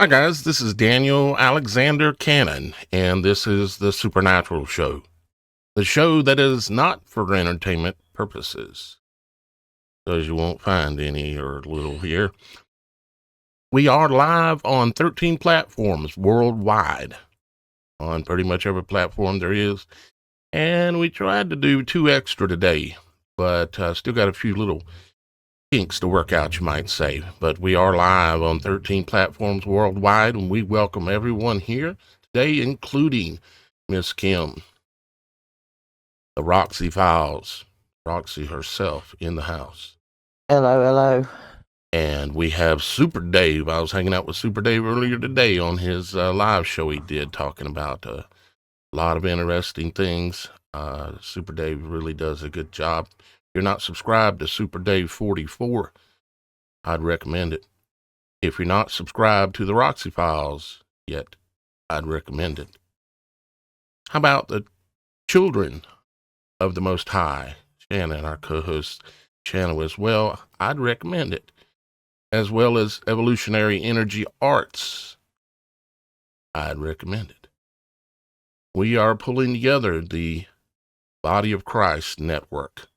Hi, guys. This is Daniel Alexander Cannon, and this is the Supernatural Show, the show that is not for entertainment purposes, because you won't find any or little here. We are live on 13 platforms worldwide, on pretty much every platform there is, and we tried to do 2 extra today, but still got a few little kinks to work out, you might say. But we are live on 13 platforms worldwide, and we welcome everyone here today, including Miss Kim, the Roxy Files, Roxy herself in the house. Hello, hello. And we have Super Dave. I was hanging out with Super Dave earlier today on his live show he did, talking about a lot of interesting things. Super Dave really does a good job. If you're not subscribed to Super Dave 44, I'd recommend it. If you're not subscribed to the Roxy Files yet, I'd recommend it. How about the Children of the Most High, Shannon, our co-host channel as well? I'd recommend it. As well as Evolutionary Energy Arts, I'd recommend it. We are pulling together the Body of Christ Network.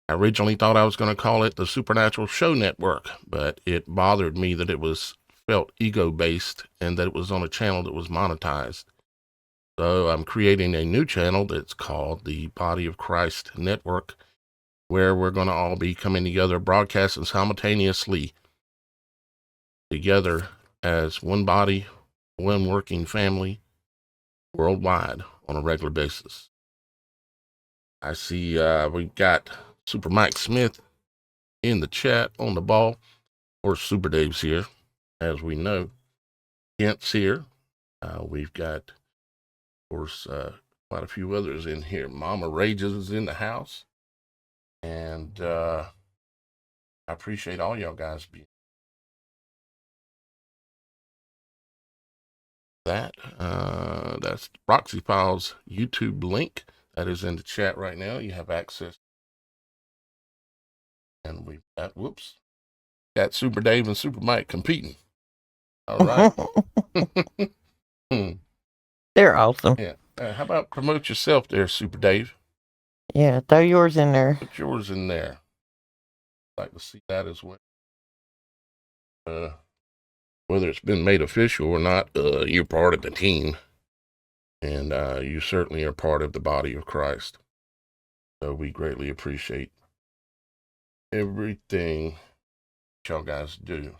I originally thought I was going to call it the Supernatural Show Network, but it bothered me that it was felt ego-based and that it was on a channel that was monetized. So I'm creating a new channel that's called the Body of Christ Network, where we're going to all be coming together, broadcasting simultaneously together as one body, one working family worldwide on a regular basis. I see we've got Super Mike Smith in the chat on the ball, or Super Dave's here, as we know. Kent's here. We've got, of course, quite a few others in here. Mama Rages is in the house. And I appreciate all y'all guys being that. That's Roxy Files YouTube link that is in the chat right now. You have access. And we've got, got Super Dave and Super Mike competing. All right. They're awesome. Yeah. How about promote yourself there, Super Dave? Yeah, throw yours in there. Put yours in there. I'd like to see that as well. Whether it's been made official or not, you're part of the team. And you certainly are part of the body of Christ. So we greatly appreciate everything y'all guys do.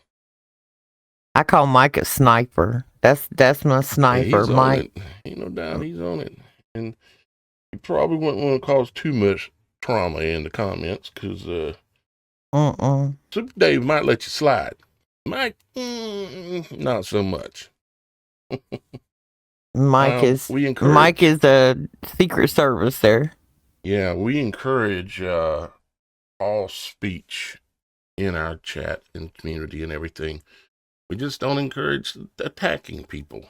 I call Mike a sniper. That's my sniper, Yeah, Mike. Ain't no doubt he's on it. And you probably wouldn't want to cause too much trauma in the comments, because Super Dave might let you slide. Mike, not so much. Mike is a Secret Service there. Yeah, we encourage all speech in our chat and community and everything. We just don't encourage attacking people,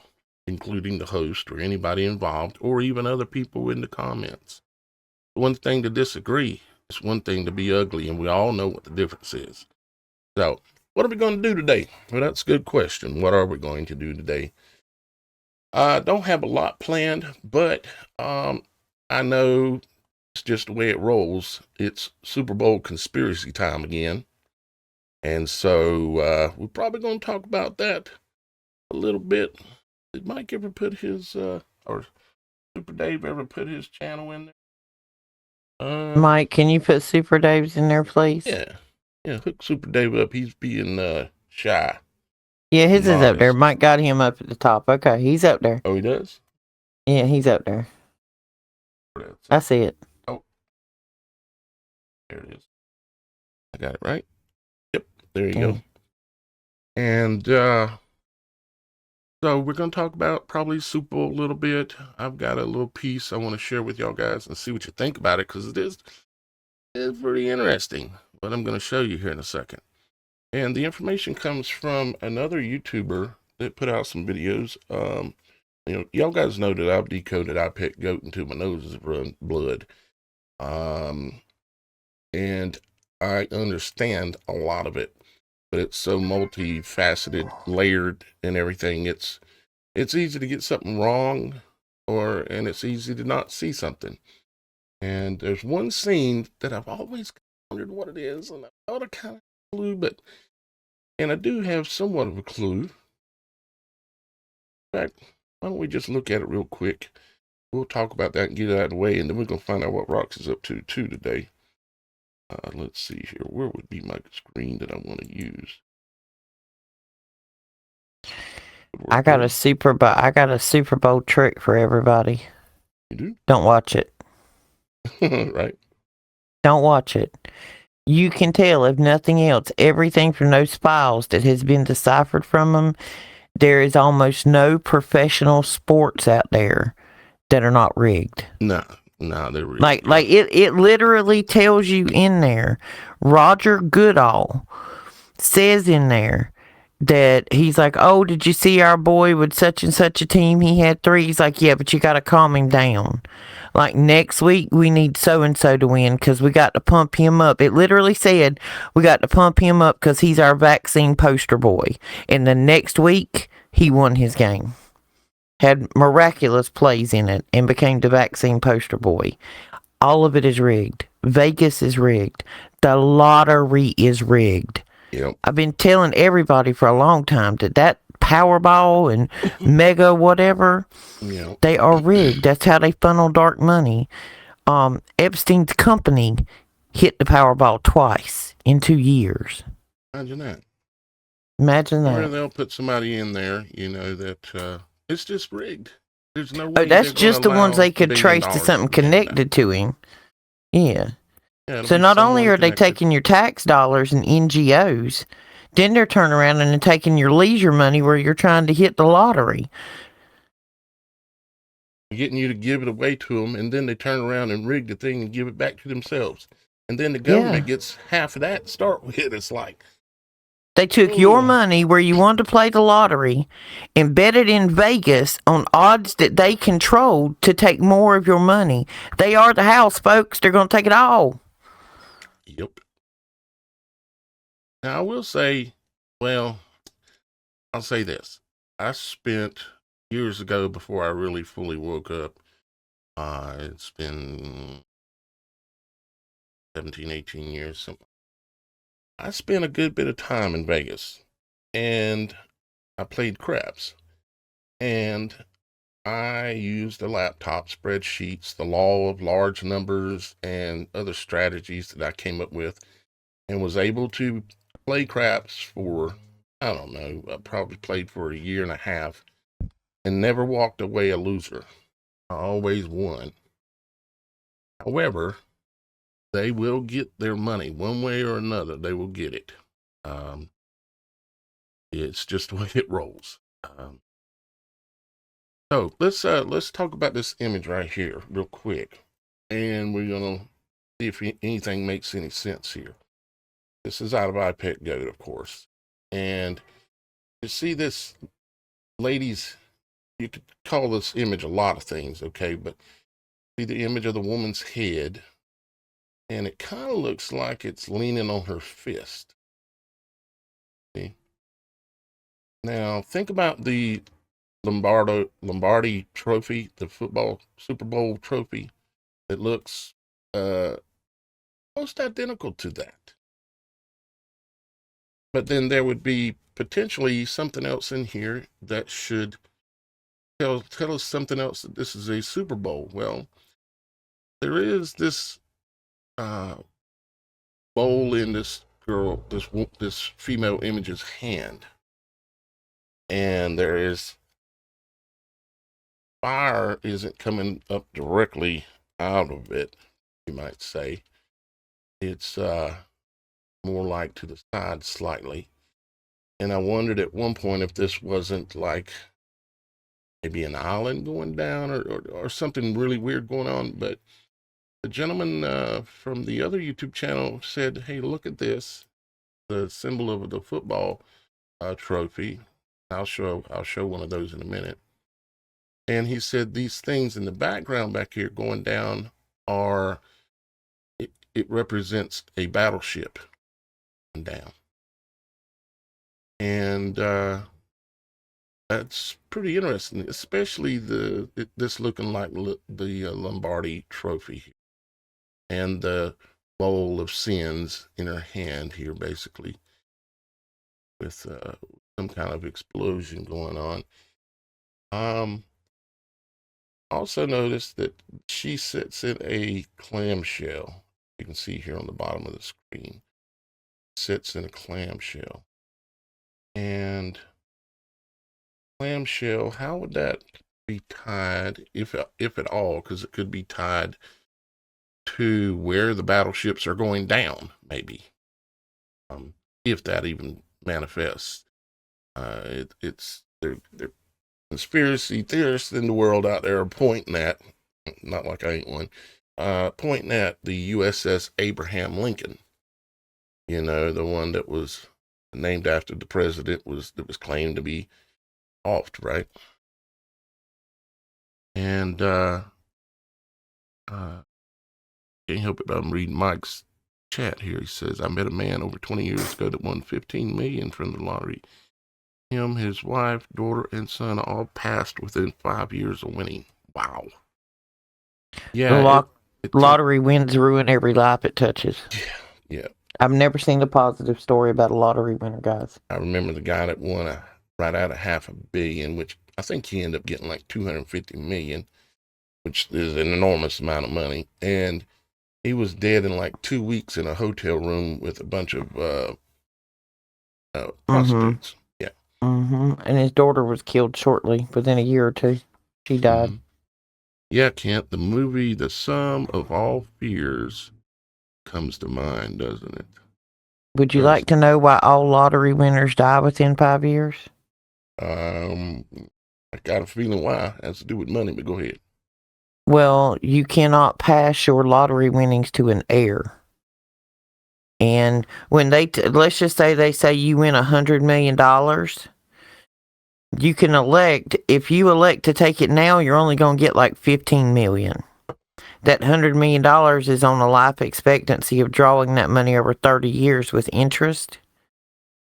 including the host or anybody involved, or even other people in the comments. One thing to disagree, it's one thing to be ugly, and we all know what the difference is. So, what are we going to do today? Well, that's a good question. What are we going to do today? I don't have a lot planned, but I know it's just the way it rolls. It's Super Bowl conspiracy time again. And so we're probably going to talk about that a little bit. Did Mike ever put his, or Super Dave ever put his channel in there? Mike, can you put Super Dave's in there, please? Yeah, hook Super Dave up. He's being shy. Yeah, his is up there. Mike got him up at the top. Okay, he's up there. Oh, he does? Yeah, he's up there. I see it. Oh, there it is. I got it right. Yep, there you go. And so we're going to talk about probably Super Bowl a little bit. I've got a little piece I want to share with y'all guys and see what you think about it, because it is pretty interesting, what I'm going to show you here in a second. And the information comes from another YouTuber that put out some videos. Y'all guys know that I've decoded I pet goat until my nose is run blood. And I understand a lot of it. but it's so multifaceted, layered, and everything. It's easy to get something wrong, and it's easy to not see something. And there's one scene that I've always wondered what it is, and I thought I kind of clue, and I do have somewhat of a clue. In fact, why don't we just look at it real quick? We'll talk about that and get it out of the way, and then we're going to find out what Rox is up to too today. Let's see here. Where would be my screen that I want to use? I got a Super Bowl trick for everybody. You do? Don't watch it. Right. Don't watch it. You can tell, if nothing else, everything from those files that has been deciphered from them, there is almost no professional sports out there that are not rigged. No, they're rigged. Like it literally tells you in there, Roger Goodall says in there that he's like, oh, did you see our boy with such and such a team? He had 3. He's like, yeah, but you got to calm him down. Like, next week, we need so-and-so to win because we got to pump him up. It literally said we got to pump him up because he's our vaccine poster boy. And the next week, he won his game. Had miraculous plays in it and became the vaccine poster boy. All of it is rigged. Vegas is rigged. The lottery is rigged. Yep. I've been telling everybody for a long time that Powerball and Mega whatever, yep, they are rigged. That's how they funnel dark money. Epstein's company hit the Powerball twice in 2 years. Imagine that. Imagine Or that. they'll put somebody in there, that it's just rigged. There's no way. Oh, that's just the ones they could trace to something connected to him. Yeah. So not only are they taking your tax dollars and NGOs, then they're turning around and they're taking your leisure money where you're trying to hit the lottery. Getting you to give it away to them, and then they turn around and rig the thing and give it back to themselves. And then the government gets half of that to start with. It's like, they took your money where you wanted to play the lottery and bet it in Vegas on odds that they controlled to take more of your money. They are the house, folks. They're going to take it all. Yep. Now, I will say, well, I'll say this. I spent years ago, before I really fully woke up, it's been 17, 18 years, something. I spent a good bit of time in Vegas, and I played craps, and I used a laptop, spreadsheets, the law of large numbers, and other strategies that I came up with, and was able to play craps for, I don't know, I probably played for a year and a half, and never walked away a loser. I always won. However, they will get their money one way or another. They will get it. It's just the way it rolls. So let's talk about this image right here real quick, and we're gonna see if anything makes any sense here. This is out of iPet Goat, of course, and you see this lady's. You could call this image a lot of things, okay? But see the image of the woman's head, and it kind of looks like it's leaning on her fist. See? Now think about the Lombardi trophy, the football Super Bowl trophy. It looks almost identical to that. But then there would be potentially something else in here that should tell us something else, that this is a Super Bowl. Well, there is this bowl in this girl, this female image's hand, and there is fire isn't coming up directly out of it, you might say. It's more like to the side slightly. And I wondered at one point if this wasn't like maybe an island going down, or something really weird going on. But the gentleman from the other YouTube channel said, hey, look at this, the symbol of the football trophy. I'll show one of those in a minute. And he said these things in the background back here going down are, it represents a battleship down. And that's pretty interesting, especially this looking like the Lombardi trophy here, and the bowl of sins in her hand here, basically, with some kind of explosion going on. Also notice that she sits in a clamshell. You can see here on the bottom of the screen. Sits in a clamshell. And clamshell, how would that be tied, if at all, because it could be tied to where the battleships are going down, maybe, if that even manifests. It's they're conspiracy theorists in the world out there are pointing at, not like I ain't one, pointing at the USS Abraham Lincoln. You know, the one that was named after the president that was claimed to be oft, right? And can't help it, but I'm reading Mike's chat here. He says, I met a man over 20 years ago that won $15 million from the lottery. Him, his wife, daughter, and son all passed within 5 years of winning. Wow. Yeah, lottery wins ruin every life it touches. Yeah. I've never seen a positive story about a lottery winner, guys. I remember the guy that won right out of $500 million, which I think he ended up getting like $250 million, which is an enormous amount of money. And he was dead in like 2 weeks in a hotel room with a bunch of prostitutes. Yeah. And his daughter was killed shortly, within a year or two. She died. Yeah, Kent, the movie The Sum of All Fears comes to mind, doesn't it? Would you like to know why all lottery winners die within 5 years? I got a feeling why. It has to do with money, but go ahead. Well, you cannot pass your lottery winnings to an heir. And when let's just say they say you win $100 million, you can elect, if you elect to take it now, you're only going to get like $15 million. That $100 million is on a life expectancy of drawing that money over 30 years with interest.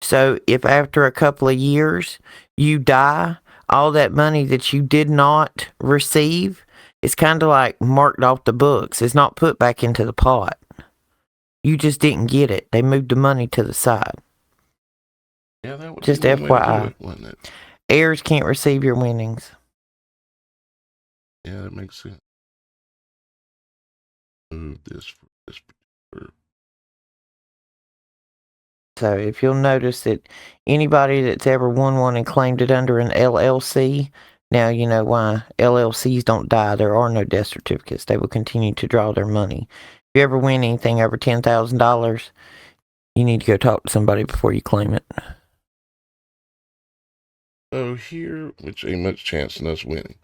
So if after a couple of years you die, all that money that you did not receive is kind of like marked off the books. It's not put back into the pot. You just didn't get it. They moved the money to the side. Yeah, that would just be FYI. Wouldn't it? Heirs can't receive your winnings. Yeah, that makes sense. Move this for this particular. So if you'll notice that anybody that's ever won one and claimed it under an LLC, now you know why LLCs don't die. There are no death certificates. They will continue to draw their money. If you ever win anything over $10,000, you need to go talk to somebody before you claim it. So here, which ain't much chance in us winning,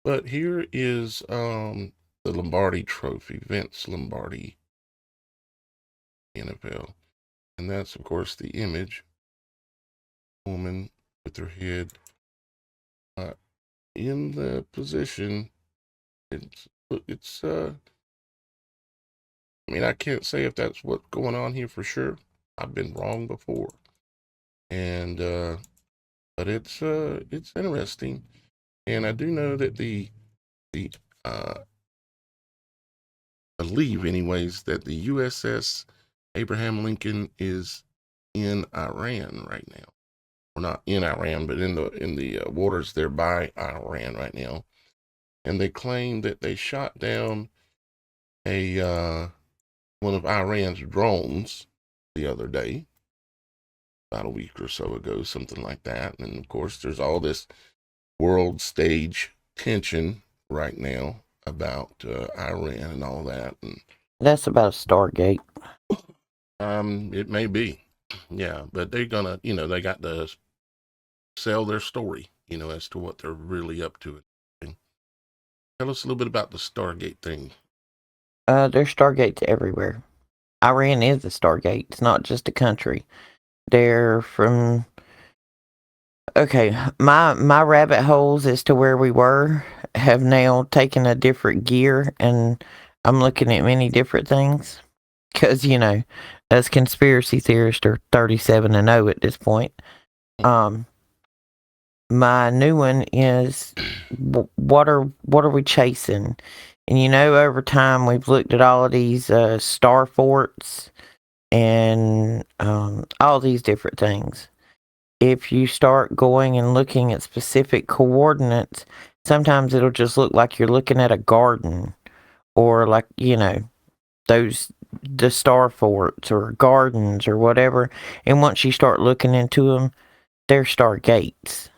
but here is the Lombardi Trophy, Vince Lombardi, NFL, and that's of course the image, woman with her head in the position. It's I mean, I can't say if that's what's going on here for sure. I've been wrong before, and but it's interesting, and I do know that the believe anyways that the USS Abraham Lincoln is in Iran right now. Well, not in Iran, but in the waters there by Iran right now, and they claim that they shot down a one of Iran's drones the other day, about a week or so ago, something like that. And of course, there's all this world stage tension right now about Iran and all that. And that's about Stargate. It may be, yeah, but they're gonna, they got to sell their story, as to what they're really up to. Tell us a little bit about the Stargate thing. There's Stargates everywhere. Iran is a Stargate. It's not just a country. They're from... Okay, my rabbit holes as to where we were have now taken a different gear, and I'm looking at many different things. Because, us conspiracy theorists are 37-0 at this point. My new one is what are we chasing? And over time we've looked at all of these star forts and all these different things. If you start going and looking at specific coordinates, sometimes it'll just look like you're looking at a garden, or like the star forts or gardens or whatever. And once you start looking into them, they're Stargates.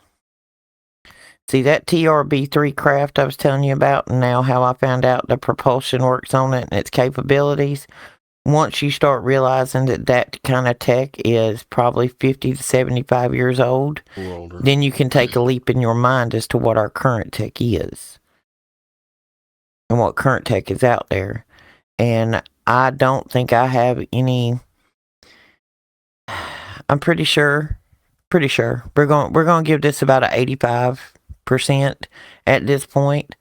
See that TRB3 craft I was telling you about, and now how I found out the propulsion works on it and its capabilities? Once you start realizing that kind of tech is probably 50 to 75 years old, then you can take a leap in your mind as to what our current tech is and what current tech is out there. And I don't think I have any. I'm pretty sure we're going to give this about an 85% at this point,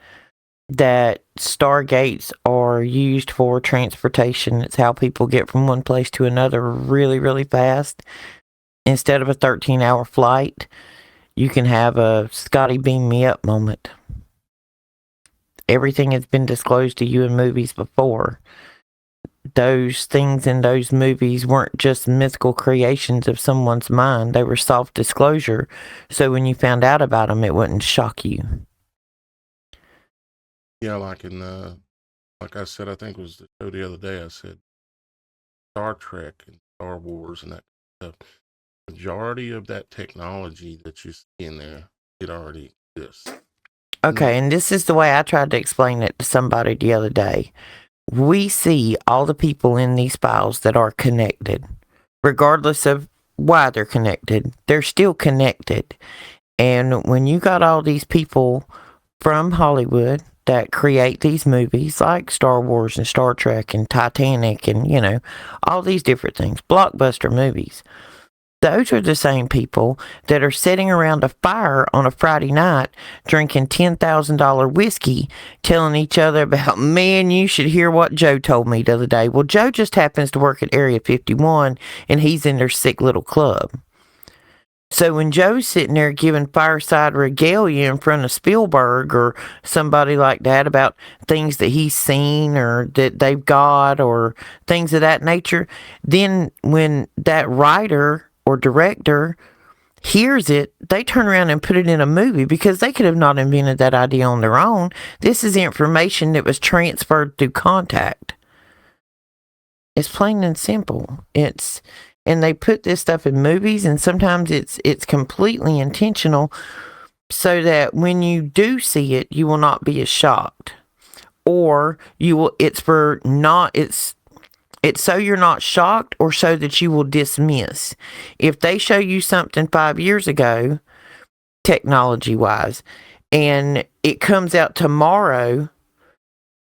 that Stargates are used for transportation. It's how people get from one place to another really, really fast. Instead of a 13-hour flight, you can have a Scotty beam me up moment. Everything has been disclosed to you in movies before. Those things in those movies weren't just mythical creations of someone's mind. They were self-disclosure. So when you found out about them, it wouldn't shock you. Yeah, like I said, I think it was the show the other day, I said Star Trek and Star Wars and that stuff. Majority of that technology that you see in there, it already exists. Okay, and this is the way I tried to explain it to somebody the other day. We see all the people in these files that are connected, regardless of why they're connected. They're still connected. And when you got all these people from Hollywood that create these movies like Star Wars and Star Trek and Titanic and, all these different things, blockbuster movies, those are the same people that are sitting around a fire on a Friday night drinking $10,000 whiskey, telling each other about, man, you should hear what Joe told me the other day. Well, Joe just happens to work at Area 51 and he's in their sick little club. So when Joe's sitting there giving fireside regalia in front of Spielberg or somebody like that about things that he's seen or that they've got or things of that nature, then when that writer or director hears it, they turn around and put it in a movie because they could have not invented that idea on their own. This is information that was transferred through contact. It's plain and simple. And they put this stuff in movies, and sometimes it's completely intentional so that when you do see it, you will not be as shocked. Or it's so you're not shocked, or so that you will dismiss. If they show you something 5 years ago, technology-wise, and it comes out tomorrow,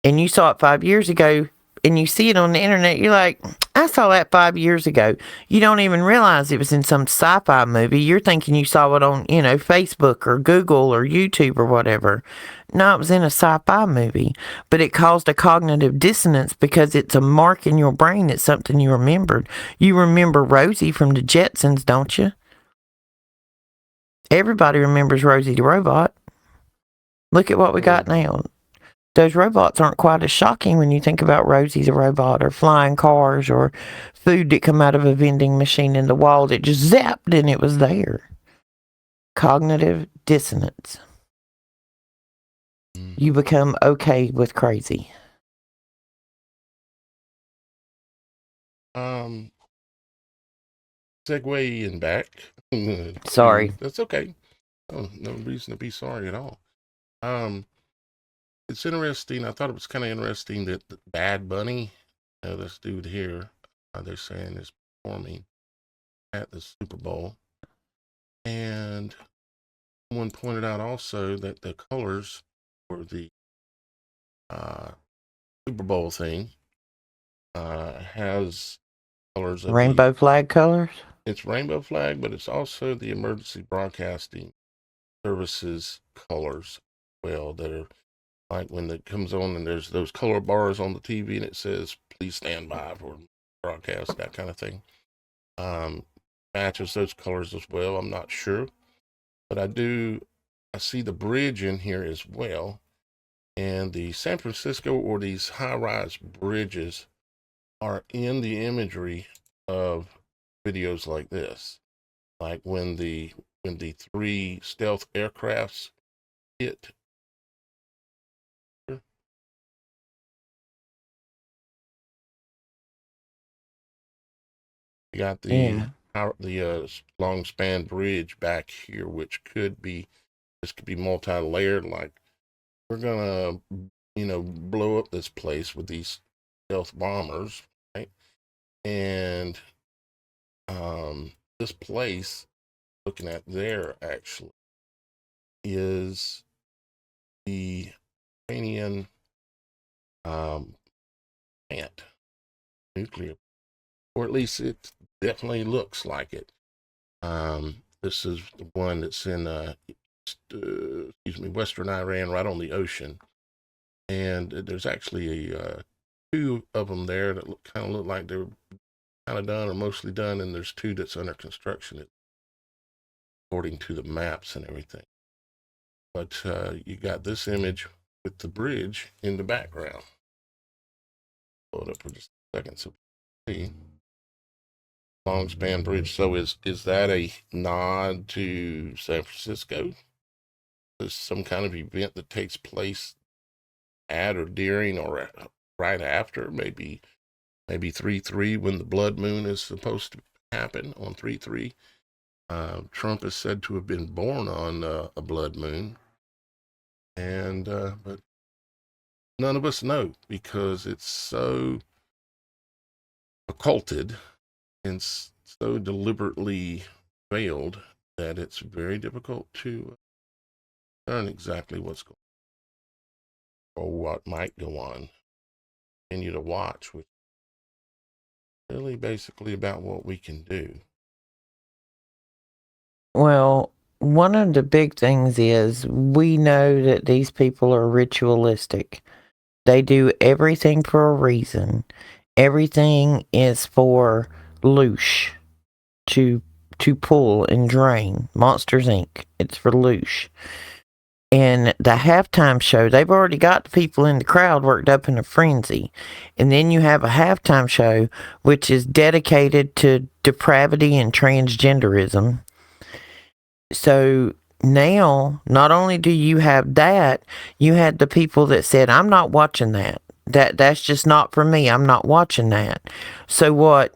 and you saw it 5 years ago, and you see it on the internet, you're like, I saw that 5 years ago. You don't even realize it was in some sci-fi movie. You're thinking you saw it on, Facebook or Google or YouTube or whatever. No, it was in a sci-fi movie. But it caused a cognitive dissonance because it's a mark in your brain. It's something you remembered. You remember Rosie from the Jetsons, don't you? Everybody remembers Rosie the robot. Look at what we got now. Those robots aren't quite as shocking when you think about Rosie the robot or flying cars or food that come out of a vending machine in the wall that just zapped and it was there. Cognitive dissonance. You become okay with crazy. Segue back. Sorry. That's okay. Oh, no reason to be sorry at all. It's interesting. I thought it was kind of interesting that Bad Bunny, this dude here, they're saying is performing at the Super Bowl. And someone pointed out also that the colors for the Super Bowl thing has colors of rainbow flag colors? It's rainbow flag, but it's also the emergency broadcasting services colors well that are like when it comes on and there's those color bars on the TV and it says please stand by for broadcast, that kind of thing. matches those colors as well. I'm not sure, but I see the bridge in here as well. And the San Francisco or these high-rise bridges are in the imagery of videos like this, like when the three stealth aircrafts hit. You got the long span bridge back here, which could be multi-layered. Like we're gonna, blow up this place with these stealth bombers, right? And this place, looking at there, actually is the Iranian plant, nuclear, or at least it definitely looks like it. This is the one that's in western Iran, right on the ocean, and there's actually two of them there that kind of look like they're kind of done or mostly done, and there's two that's under construction, according to the maps and everything. But you got this image with the bridge in the background. Hold up for just a second so we can see. Long span bridge. So is that a nod to San Francisco? Is some kind of event that takes place at or during or right after? Maybe 3/3 when the blood moon is supposed to happen on 3/3. Trump is said to have been born on a blood moon, and but none of us know because it's so occulted and so deliberately veiled that it's very difficult to learn exactly what's going on or what might go on. Continue to watch, which is really basically about what we can do. Well, one of the big things is we know that these people are ritualistic. They do everything for a reason. Everything is for loosh, to pull and drain. Monsters Inc. It's for loosh. And the halftime show, they've already got the people in the crowd worked up in a frenzy. And then you have a halftime show which is dedicated to depravity and transgenderism. So now, not only do you have that, you had the people that said, I'm not watching that. That's just not for me. I'm not watching that. So what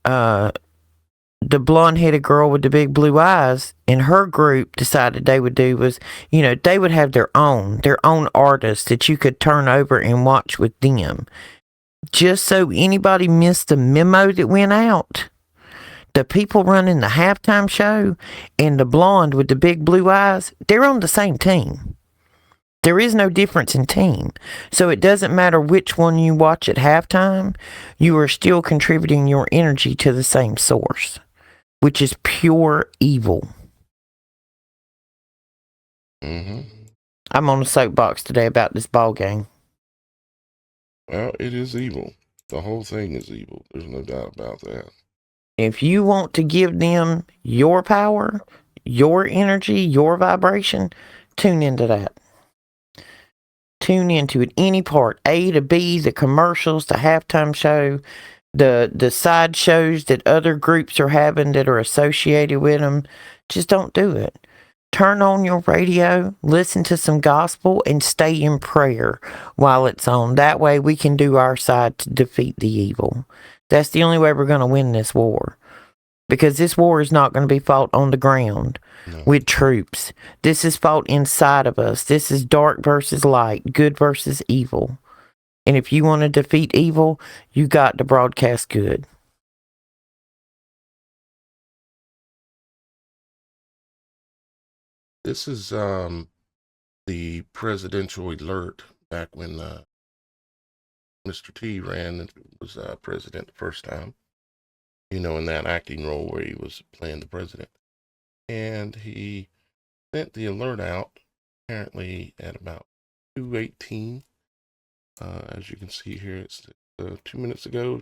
the blonde-headed girl with the big blue eyes in her group decided they would do was, they would have their own artists that you could turn over and watch with them. Just so anybody missed the memo that went out, the people running the halftime show and the blonde with the big blue eyes, they're on the same team. There is no difference in team. So it doesn't matter which one you watch at halftime, you are still contributing your energy to the same source, which is pure evil. Mm-hmm. I'm on a soapbox today about this ball game. Well, it is evil. The whole thing is evil. There's no doubt about that. If you want to give them your power, your energy, your vibration, tune into that. Tune into it, any part, A to B, the commercials, the halftime show, the side shows that other groups are having that are associated with them. Just don't do it. Turn on your radio, listen to some gospel, and stay in prayer while it's on. That way we can do our side to defeat the evil. That's the only way we're going to win this war. Because this war is not going to be fought on the ground with troops. This is fought inside of us. This is dark versus light, good versus evil. And if you want to defeat evil, you got to broadcast good. This is the presidential alert back when Mr. T ran and was president the first time. In that acting role where he was playing the president. And he sent the alert out apparently at about 2:18. As you can see here, it's 2 minutes ago,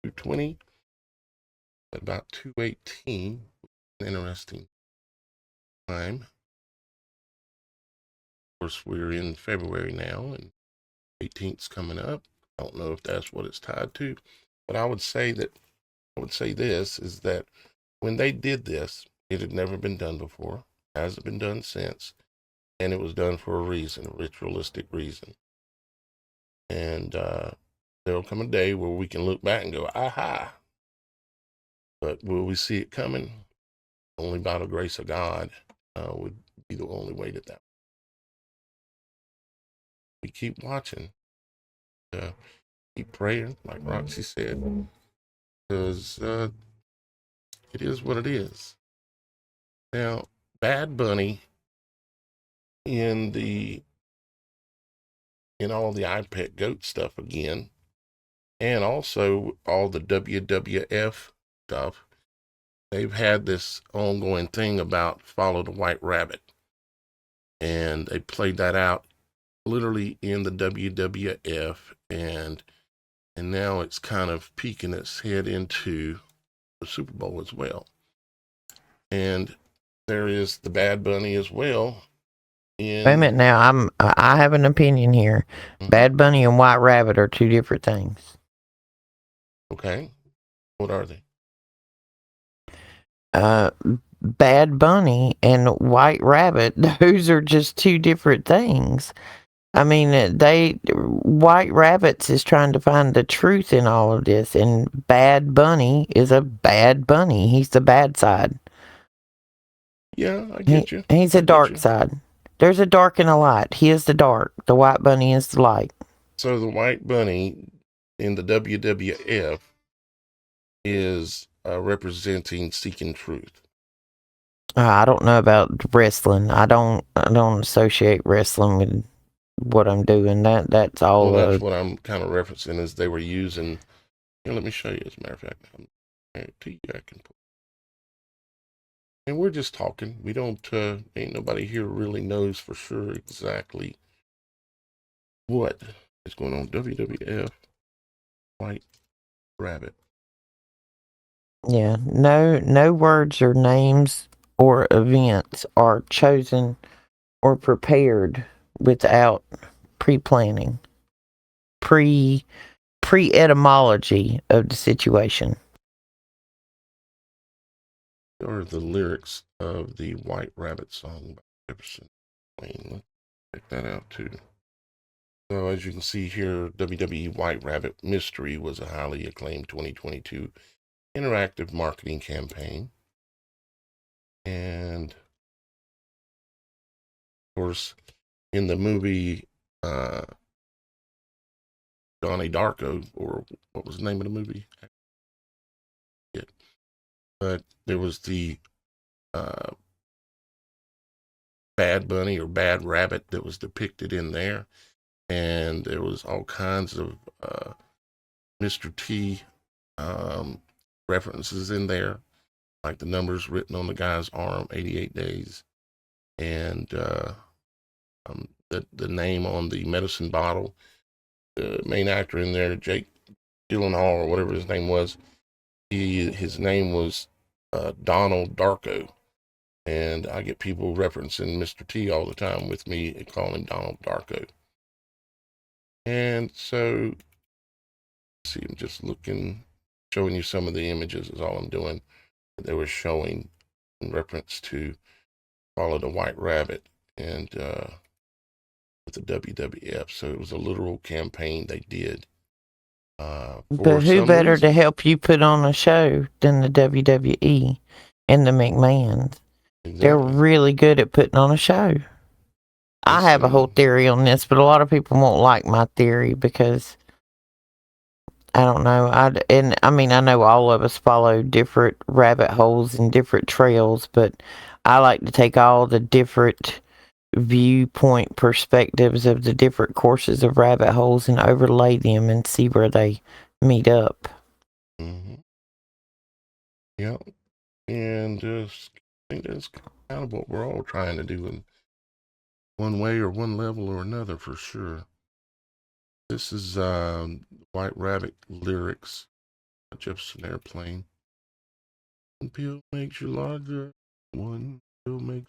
2:20. at about 2:18. Interesting time. Of course, we're in February now, and 18th's coming up. I don't know if that's what it's tied to, but I would say this is that when they did this, it had never been done before, hasn't been done since, and it was done for a reason, a ritualistic reason. And there'll come a day where we can look back and go, aha. But will we see it coming? Only by the grace of God would be the only way that we keep watching, keep praying, like Roxy said, because it is what it is. Now, Bad Bunny in all the iPet goat stuff again, and also all the WWF stuff, they've had this ongoing thing about follow the white rabbit. And they played that out literally in the WWF, and now it's kind of peeking its head into the Super Bowl as well. And there is the Bad Bunny as well. Wait a minute now. I have an opinion here. Mhm. Bad Bunny and White Rabbit are two different things. Okay. What are they? Bad Bunny and White Rabbit, those are just two different things. I mean, White Rabbits is trying to find the truth in all of this, and Bad Bunny is a bad bunny. He's the bad side. Yeah, I get you. He's a dark side. There's a dark and a light. He is the dark. The White Bunny is the light. So the White Bunny in the WWF is representing seeking truth. I don't know about wrestling. I don't associate wrestling with what I'm doing. That's all. Well, that's what I'm kind of referencing is they were using. Here, let me show you. As a matter of fact, I'm to you. I can. And we're just talking. We don't. Ain't nobody here really knows for sure exactly what is going on. WWF White Rabbit. Yeah, no words or names or events are chosen or prepared without pre-planning, pre-etymology of the situation. Or the lyrics of the White Rabbit song by Jefferson Wayne. Let's check that out too. So as you can see here, WWE White Rabbit Mystery was a highly acclaimed 2022 interactive marketing campaign. And of course, in the movie Donnie Darko, or what was the name of the movie? Yeah. But there was the Bad Bunny or Bad Rabbit that was depicted in there. And there was all kinds of Mr. T references in there, like the numbers written on the guy's arm, 88 days. And the name on the medicine bottle. The main actor in there, Jake Gyllenhaal or whatever his name was, his name was Donald Darko. And I get people referencing Mr. T all the time with me and calling him Donald Darko. And so, see, I'm just looking, showing you some of the images is all I'm doing. They were showing in reference to Follow the White Rabbit and with the WWF. So it was a literal campaign they did. But who better reason. to help you put on a show than the WWE and the McMahons? Exactly. They're really good at putting on a show. I have a whole theory on this, but a lot of people won't like my theory because I don't know. I know all of us follow different rabbit holes and different trails, but I like to take all the different viewpoint perspectives of the different courses of rabbit holes and overlay them and see where they meet up. Mm-hmm. Yeah, and I think that's kind of what we're all trying to do in one way or one level or another for sure. This is White Rabbit lyrics, Jefferson Airplane. One pill makes you larger. One pill makes,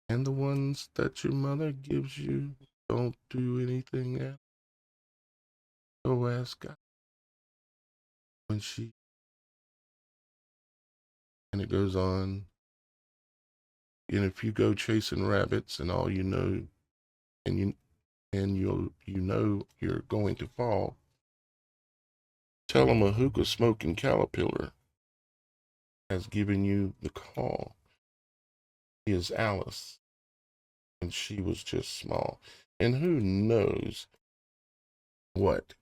and the ones that your mother gives you don't do anything else. Go ask God when she, and it goes on. And if you go chasing rabbits and all you know, and you know you're going to fall, tell them a hookah smoking caterpillar has given you the call. Is Alice, and she was just small. And who knows what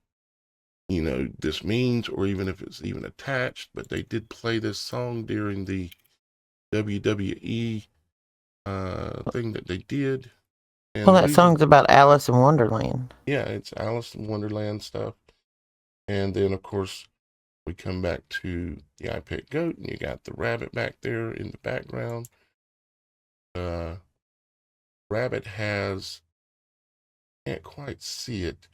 this means, or even if it's even attached. But they did play this song during the WWE thing that they did. And Well, the that reason, song's about Alice in Wonderland. yeah, it's Alice in Wonderland stuff. And then, of course, we come back to the I Pet Goat, and you got the rabbit back there in the background. Rabbit has, can't quite see it,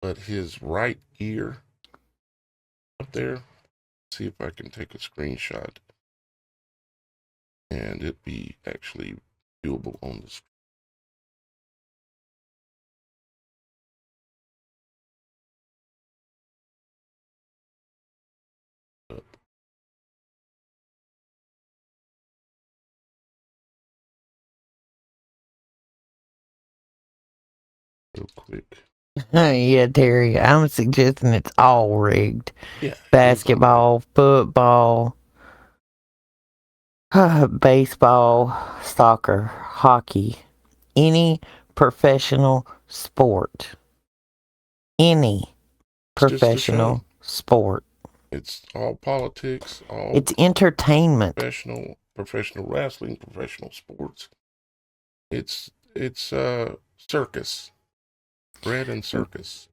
but his right ear up there. See if I can take a screenshot and it be actually viewable on the screen. Real quick. Yeah, Terry, I'm suggesting it's all rigged. Yeah, it is all right. Basketball, football, baseball, soccer, hockey, any professional sport. Any It's just a show. professional sport. It's all politics, all It's entertainment. professional wrestling, professional sports. It's circus, bread and circus.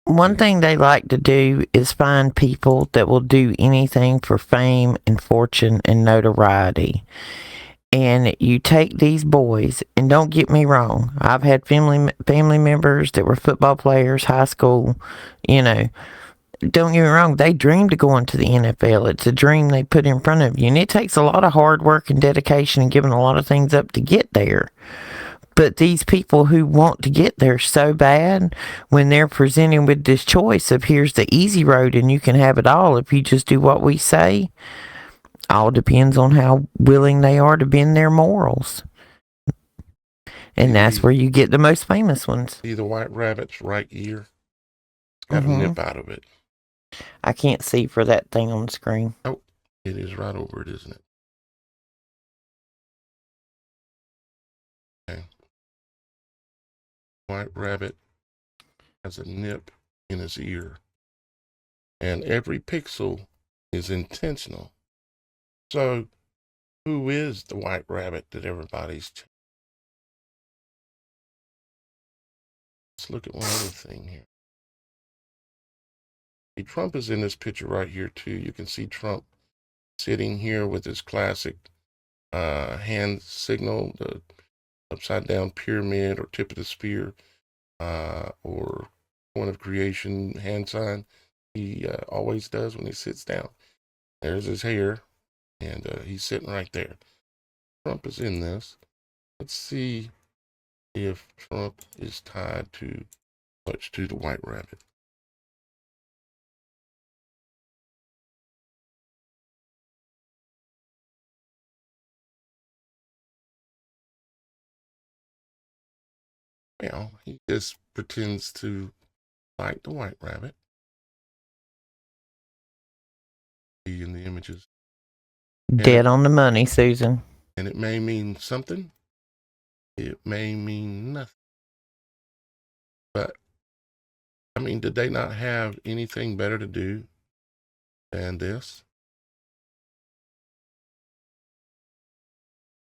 One thing they like to do is find people that will do anything for fame and fortune and notoriety. And you take these boys, and don't get me wrong, I've had family members that were football players, high school, you know. Don't get me wrong, they dream to go into the NFL. It's a dream they put in front of you, and it takes a lot of hard work and dedication and giving a lot of things up to get there. But these people who want to get there so bad, when they're presented with this choice of here's the easy road and you can have it all if you just do what we say, all depends on how willing they are to bend their morals. And that's where you get the most famous ones. See the white rabbit's right ear? It's got a nip out of it. I can't see for that thing on the screen. Oh, it is right over it, isn't it? Okay. White rabbit has a nip in his ear, and every pixel is intentional. So, who is the white rabbit that everybody's? Let's look at one other thing here. See, Trump is in this picture right here too. You can see Trump sitting here with his classic hand signal, the upside down pyramid or tip of the spear, or point of creation hand sign. He always does when he sits down. There's his hair, and he's sitting right there. Trump is in this. Let's see if Trump is tied to much to the white rabbit. Well, he just pretends to like the white rabbit. See in the images. Dead on the money, Susan. And it may mean something. It may mean nothing. But, I mean, did they not have anything better to do than this?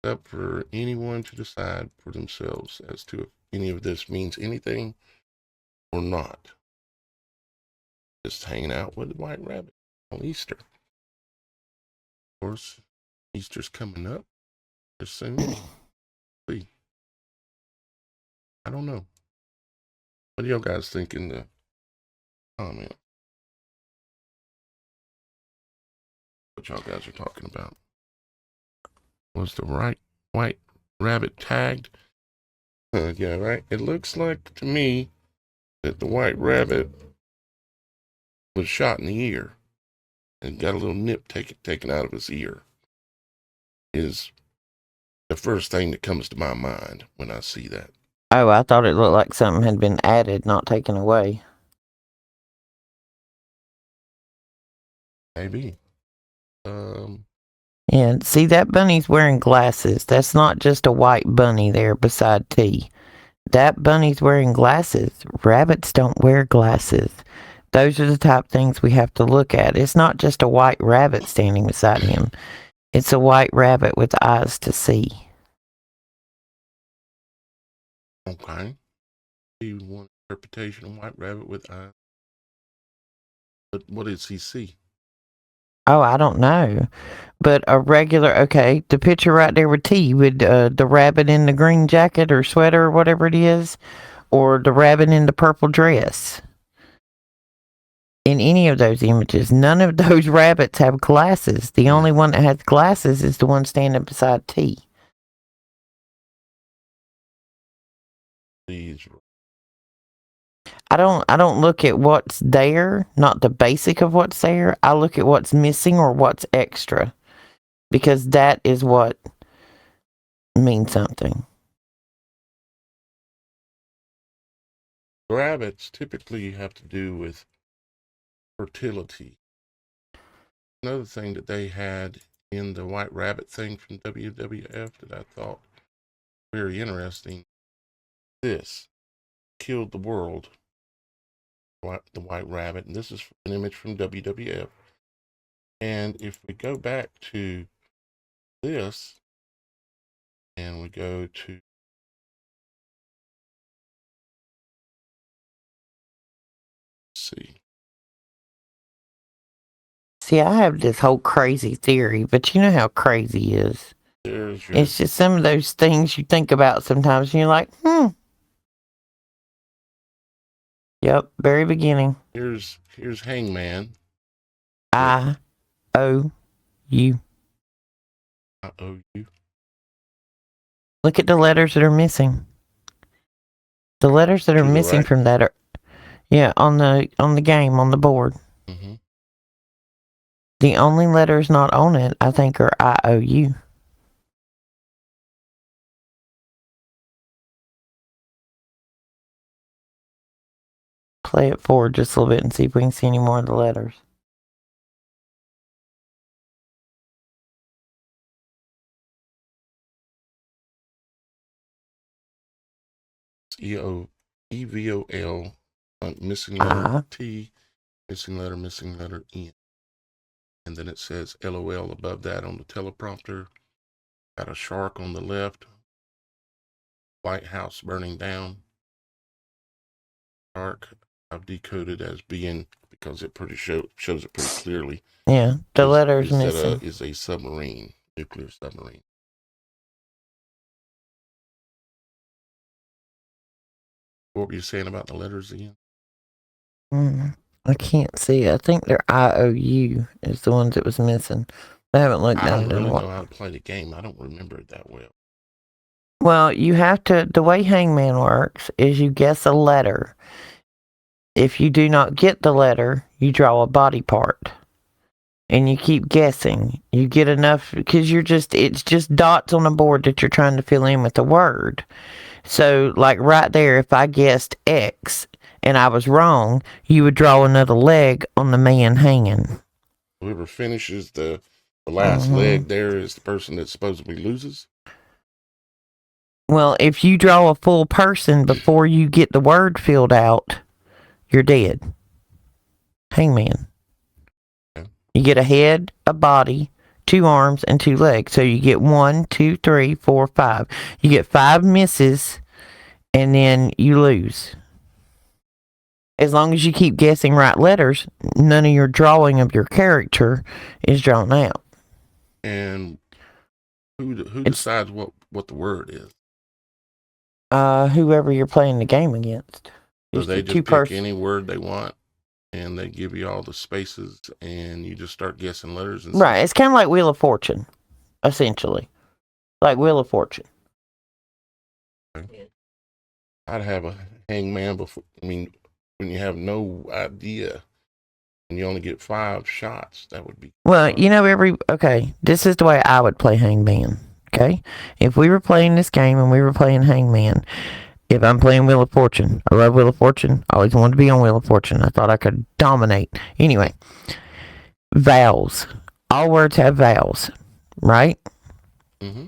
It's up for anyone to decide for themselves as to if any of this means anything or not. Just hanging out with the white rabbit on Easter. Of course, Easter's coming up soon. See. I don't know. What do y'all guys think in the comment? what y'all guys are talking about. Was the white rabbit tagged? Yeah, right. It looks like to me that the white rabbit was shot in the ear and got a little nip taken out of his ear. Is the first thing that comes to my mind when I see that. Oh, I thought it looked like something had been added, not taken away. Maybe. Yeah, see, that bunny's wearing glasses. That's not just a white bunny there beside T. That bunny's wearing glasses. Rabbits don't wear glasses. Those are the type of things we have to look at. It's not just a white rabbit standing beside him. It's a white rabbit with eyes to see. Okay. One interpretation of white rabbit with eyes. But what does he see? Oh, I don't know. But a regular, okay, the picture right there with T, with the rabbit in the green jacket or sweater or whatever it is, or the rabbit in the purple dress. In any of those images, none of those rabbits have glasses. The only one that has glasses is the one standing beside T. I don't look at what's there, not the basic of what's there. I look at what's missing or what's extra, because that is what means something. Rabbits typically have to do with fertility. Another thing that they had in the white rabbit thing from WWF that I thought very interesting. This killed the world. The white rabbit, and this is an image from WWF. And if we go back to this, and we go to See, I have this whole crazy theory, but you know how crazy is. It's just some of those things you think about sometimes, and you're like, Yep, very beginning. Here's Hangman. I-O-U. I-O-U. Look at the letters that are missing. The letters that are missing from that are, on the game, on the board. Mm-hmm. The only letters not on it, I think, are I-O-U. Play it forward just a little bit and see if we can see any more of the letters. EVOL, missing letter T, missing letter N. And then it says LOL above that on the teleprompter. Got a shark on the left. White House burning down. Shark, I've decoded as being, because it shows it pretty clearly. Yeah, the letters missing. Is a submarine, nuclear submarine. What were you saying about the letters again? I can't see. I think they're I-O-U is the ones that was missing. I haven't looked at it. I don't really know how to play the game. I don't remember it that well. Well, you have to, the way Hangman works is you guess a letter. If you do not get the letter, you draw a body part. And you keep guessing. You get enough, because it's just dots on a board that you're trying to fill in with a word. So, like right there, if I guessed X and I was wrong, you would draw another leg on the man hanging. Whoever finishes the last leg there is the person that supposedly loses? Well, if you draw a full person before you get the word filled out, you're dead. Hangman. Okay. You get a head, a body, 2 arms, and 2 legs. So you get 1, 2, 3, 4, 5. You get 5 misses, and then you lose. As long as you keep guessing right letters, none of your drawing of your character is drawn out. And who decides what the word is? Whoever you're playing the game against. So they just pick any word they want and they give you all the spaces, and you just start guessing letters and Right. It's kind of like Wheel of Fortune, essentially. Like Wheel of Fortune. I'd have a hangman before. I mean, when you have no idea and you only get 5 shots, that would be. Well, you know, okay, this is the way I would play Hangman. Okay, if we were playing this game and we were playing Hangman, if I'm playing Wheel of Fortune, I love Wheel of Fortune. I always wanted to be on Wheel of Fortune. I thought I could dominate. Anyway, vowels. All words have vowels, right? Mm-hmm.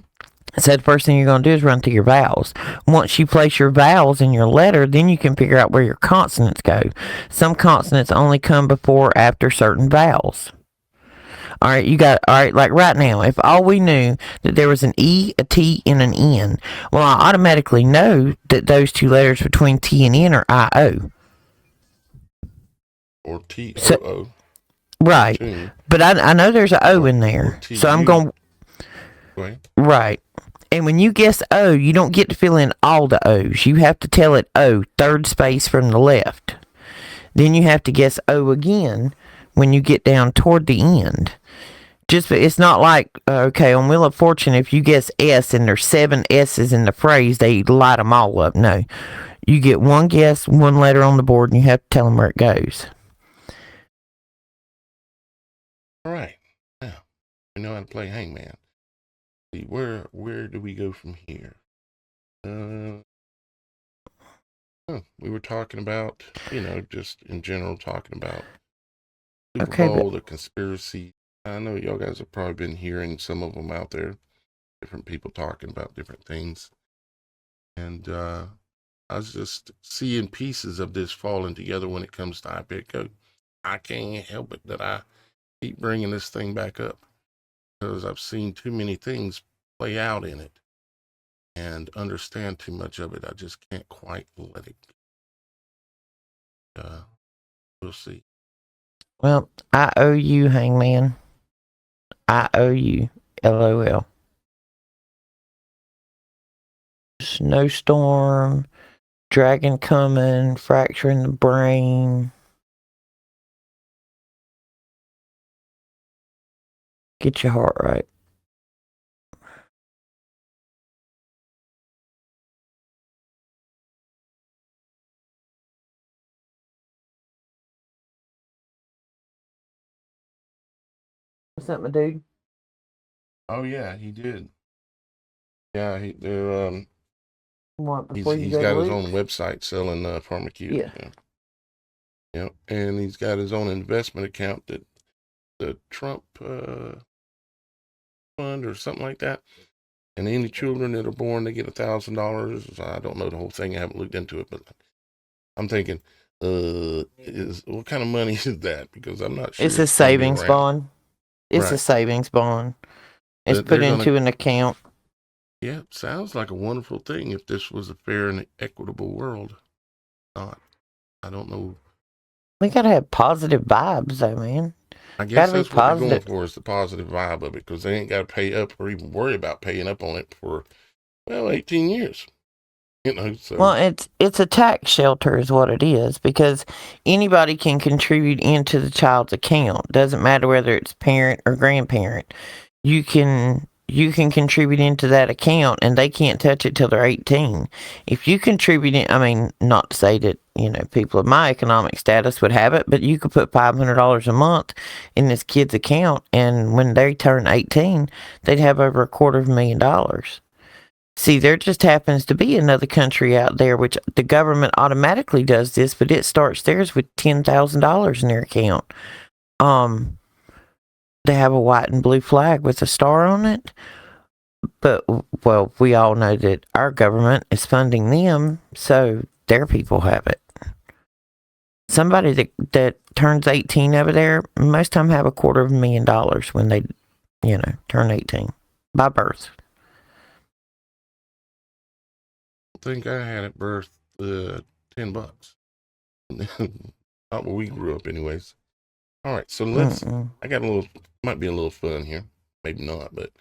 So the first thing you're going to do is run through your vowels. Once you place your vowels in your letter, then you can figure out where your consonants go. Some consonants only come before or after certain vowels. All right, like right now, if all we knew that there was an E, a T, and an N, well, I automatically know that those 2 letters between T and N are I-O. Or T-O-O. So, right. But I know there's an O in there. So I'm going. Right. And when you guess O, you don't get to fill in all the O's. You have to tell it O, 3rd space from the left. Then you have to guess O again when you get down toward the end. It's not like, okay, on Wheel of Fortune, if you guess S and there's 7 S's in the phrase, they light them all up. No. You get 1 guess, 1 letter on the board, and you have to tell them where it goes. All right. Now, we know how to play Hangman. See, where do we go from here? We were talking about, just in general, talking about Superbowl, the conspiracy. I know y'all guys have probably been hearing some of them out there, different people talking about different things. And I was just seeing pieces of this falling together when it comes to IPECO. I can't help it that I keep bringing this thing back up because I've seen too many things play out in it and understand too much of it. I just can't quite let it go. We'll see. Well, I owe you, Hangman. I owe you. LOL. Snowstorm, dragon coming, fracturing the brain. Get your heart right. What's up, my dude? Oh yeah, he did. Yeah, he's got his own website selling pharmaceuticals. Yeah. Yep, and he's got his own investment account that the Trump fund or something like that. And any children that are born, they get $1,000. I don't know the whole thing. I haven't looked into it, but I'm thinking, what kind of money is that? Because I'm not sure. It's a savings bond. It's a savings bond. It's put into an account. Yeah, sounds like a wonderful thing if this was a fair and equitable world. Not, I don't know. We gotta have positive vibes, though, man. I guess that's what they're going for, is the positive vibe of it, because they ain't got to pay up or even worry about paying up on it for, 18 years. So. Well, it's a tax shelter is what it is, because anybody can contribute into the child's account. Doesn't matter whether it's parent or grandparent. You can contribute into that account, and they can't touch it till they're 18. If you contribute in, I mean, not to say that, people of my economic status would have it, but you could put $500 a month in this kid's account, and when they turn 18, they'd have over $250,000. See, there just happens to be another country out there which the government automatically does this, but it starts theirs with $10,000 in their account. They have a white and blue flag with a star on it. But, well, we all know that our government is funding them, so their people have it. Somebody that turns 18 over there, most time have $250,000 when they, turn 18 by birth. I think I had at birth $10. Not where we grew up, anyways. All right, so let's. I got might be a little fun here, maybe not, but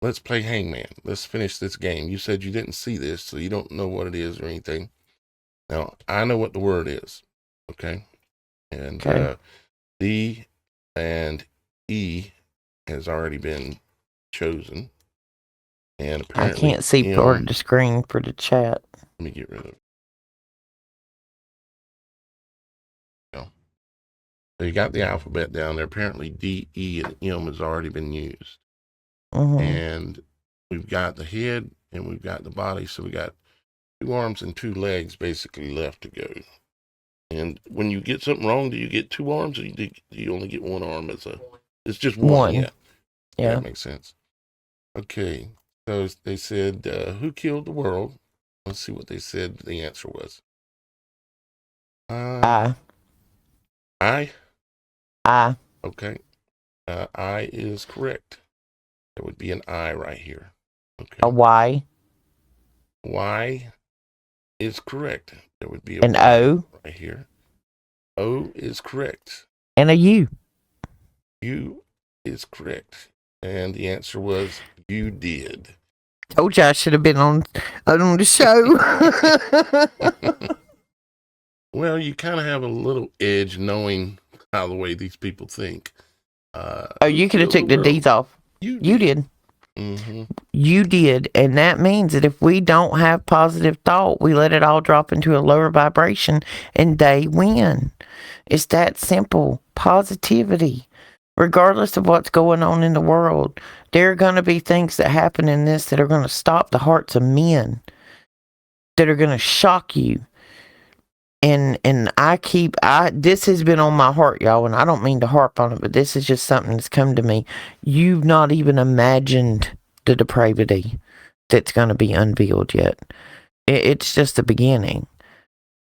let's play Hangman. Let's finish this game. You said you didn't see this, so you don't know what it is or anything. Now I know what the word is. Okay, And Okay. D and E has already been chosen. And I apparently can't see part of the screen for the chat. Let me get rid of it. No. So you got the alphabet down there. Apparently D, E, and M has already been used. Mm-hmm. And we've got the head and we've got the body. So we got 2 arms and 2 legs basically left to go. And when you get something wrong, do you get 2 arms or do you only get 1 arm it's just one? Yeah. Yeah. That makes sense. Okay. So they said, who killed the world? Let's see what they said the answer was. I. Okay. I is correct. There would be an I right here. Okay. A Y. Y is correct. There would be a An Y O. right here. O is correct. And a U. U is correct. And the answer was you did. Told you I should have been on the show. Well, you kind of have a little edge knowing how the way these people think. You could have took the D's off. You did. Mm-hmm. You did. And that means that if we don't have positive thought, we let it all drop into a lower vibration and they win. It's that simple. Positivity. Regardless of what's going on in the world, there are going to be things that happen in this that are going to stop the hearts of men, that are going to shock you. And this has been on my heart, y'all, and I don't mean to harp on it, but this is just something that's come to me. You've not even imagined the depravity that's going to be unveiled yet. It's just the beginning.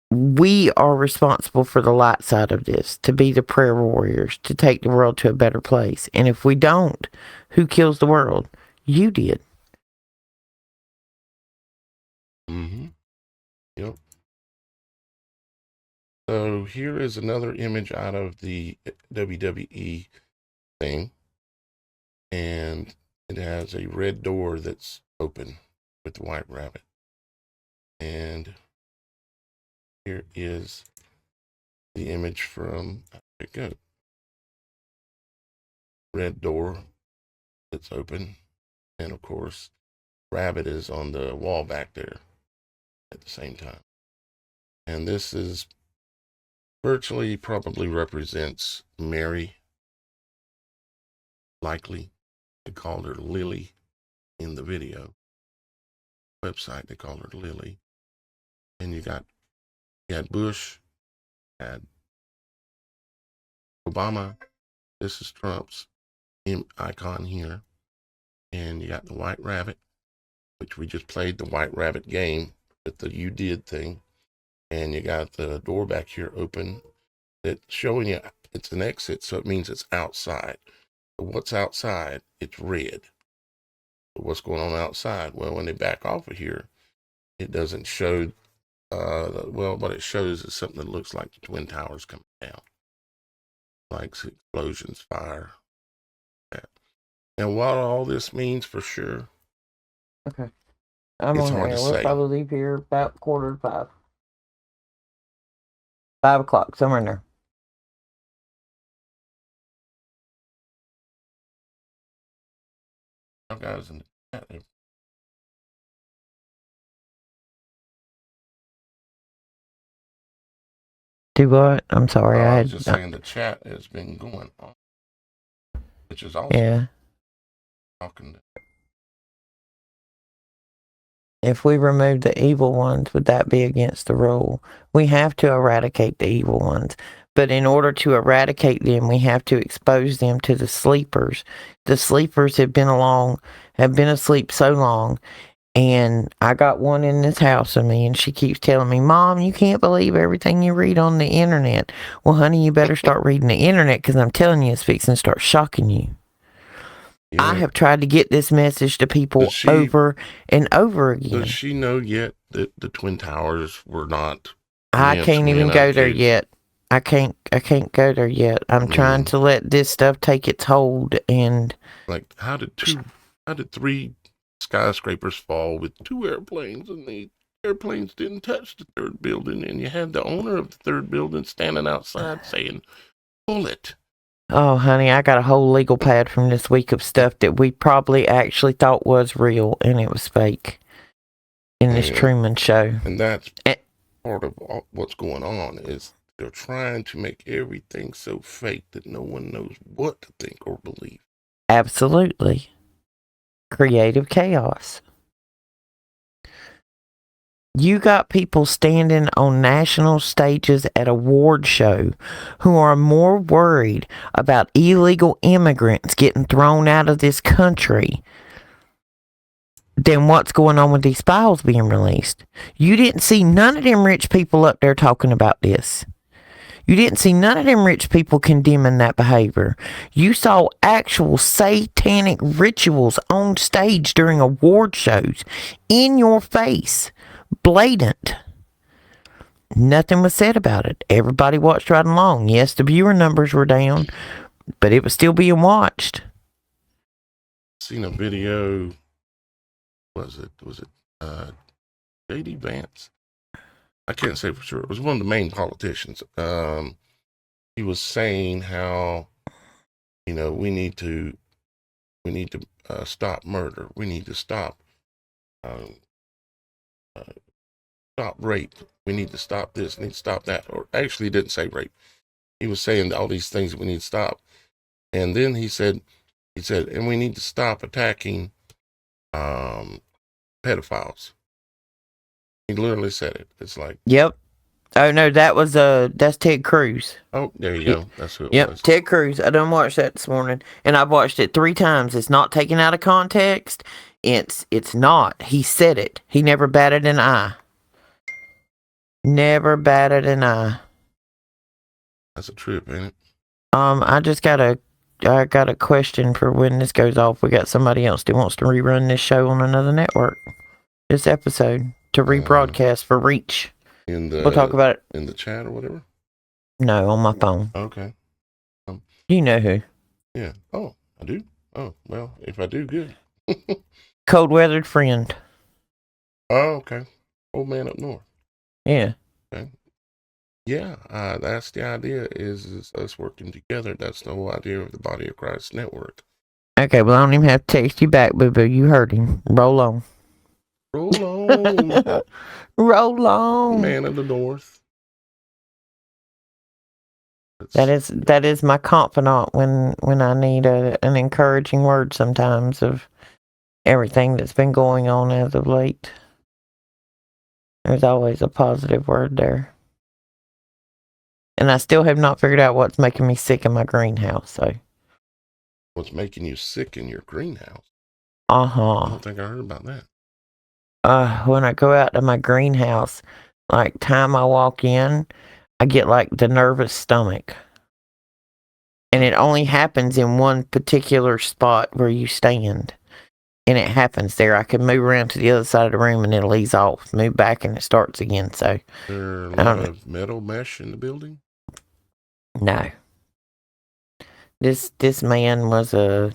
We are responsible for the light side of this, to be the prayer warriors, to take the world to a better place. And if we don't, who kills the world? You did. Mm-hmm. Yep. So here is another image out of the WWE thing. And it has a red door that's open with the white rabbit. And here is the image from, there it goes. Red door that's open. And of course, rabbit is on the wall back there at the same time. And this is virtually probably represents Mary. Likely they called her Lily in the video. Website, they called her Lily. And you had Bush, had Obama. This is Trump's icon here. And you got the white rabbit, which we just played the white rabbit game with the you did thing. And you got the door back here open that's showing you it's an exit, so it means it's outside. But what's outside? It's red. But what's going on outside? Well, when they back off of here, it doesn't show. What it shows is something that looks like the Twin Towers coming down, like explosions, fire. That. And what all this means for sure. Okay. I'm it's on hard there. to We'll say. probably leave here about 4:45. 5 o'clock, somewhere in there. Guys in the chat. Do what? I'm sorry. I was just saying the chat has been going on, which is awesome. Yeah. Talking to If we remove the evil ones, would that be against the rule? We have to eradicate the evil ones. But in order to eradicate them, we have to expose them to the sleepers. The sleepers have been asleep so long. And I got one in this house of me, and she keeps telling me, Mom, you can't believe everything you read on the internet. Well, honey, you better start reading the internet, because I'm telling you, it's fixing to start shocking you. Yeah. I have tried to get this message to people over and over again. Does she know yet that the Twin Towers were not? I can't even go there yet. I can't go there yet. I'm trying to let this stuff take its hold. And like, how did 3 skyscrapers fall with 2 airplanes and they airplanes didn't touch the third building, and you had the owner of the third building standing outside saying, pull it. Oh, honey, I got a whole legal pad from this week of stuff that we probably actually thought was real, and it was fake in this Truman Show. And that's part of what's going on, is they're trying to make everything so fake that no one knows what to think or believe. Absolutely. Creative chaos. You got people standing on national stages at award show who are more worried about illegal immigrants getting thrown out of this country than what's going on with these files being released. You didn't see none of them rich people up there talking about this. You didn't see none of them rich people condemning that behavior. You saw actual satanic rituals on stage during award shows in your face. Blatant. Nothing was said about it. Everybody watched right along. Yes, the viewer numbers were down, but it was still being watched. Seen a video. Was it J.D. Vance? I can't say for sure. It was one of the main politicians. He was saying how, we need to stop murder. We need to stop rape. We need to stop this. We need to stop that. Or actually, he didn't say rape. He was saying all these things that we need to stop. And then he said, and we need to stop attacking pedophiles. He literally said it. It's like, yep. Oh no, that's Ted Cruz. Oh, there you go. That's who it was. Ted Cruz. I done watched that this morning, and I've watched it 3 times. It's not taken out of context. It's not. He said it. He never batted an eye. Never batted an eye. That's a trip, ain't it? I got a question for when this goes off. We got somebody else that wants to rerun this show on another network. This episode to rebroadcast for reach. We'll talk about it in the chat or whatever. No, on my phone. Okay. You know who? Yeah. Oh, I do. Oh, well, if I do, good. Cold weathered friend. Oh, okay. Old man up north. Yeah. Okay. Yeah, that's the idea, is us working together. That's the whole idea of the Body of Christ Network. Okay, well, I don't even have to text you back, boo-boo. You heard him. Roll on. Roll on. Roll on. Man of the North. That is my confidant when I need an encouraging word sometimes of everything that's been going on as of late. There's always a positive word there. And I still have not figured out what's making me sick in my greenhouse. So, what's making you sick in your greenhouse? Uh-huh. I don't think I heard about that. When I go out to my greenhouse, like time I walk in, I get like the nervous stomach. And it only happens in one particular spot where you stand. And it happens there. I can move around to the other side of the room and it'll ease off. Move back and it starts again. So, is there a lot of metal mesh in the building? No. This man was his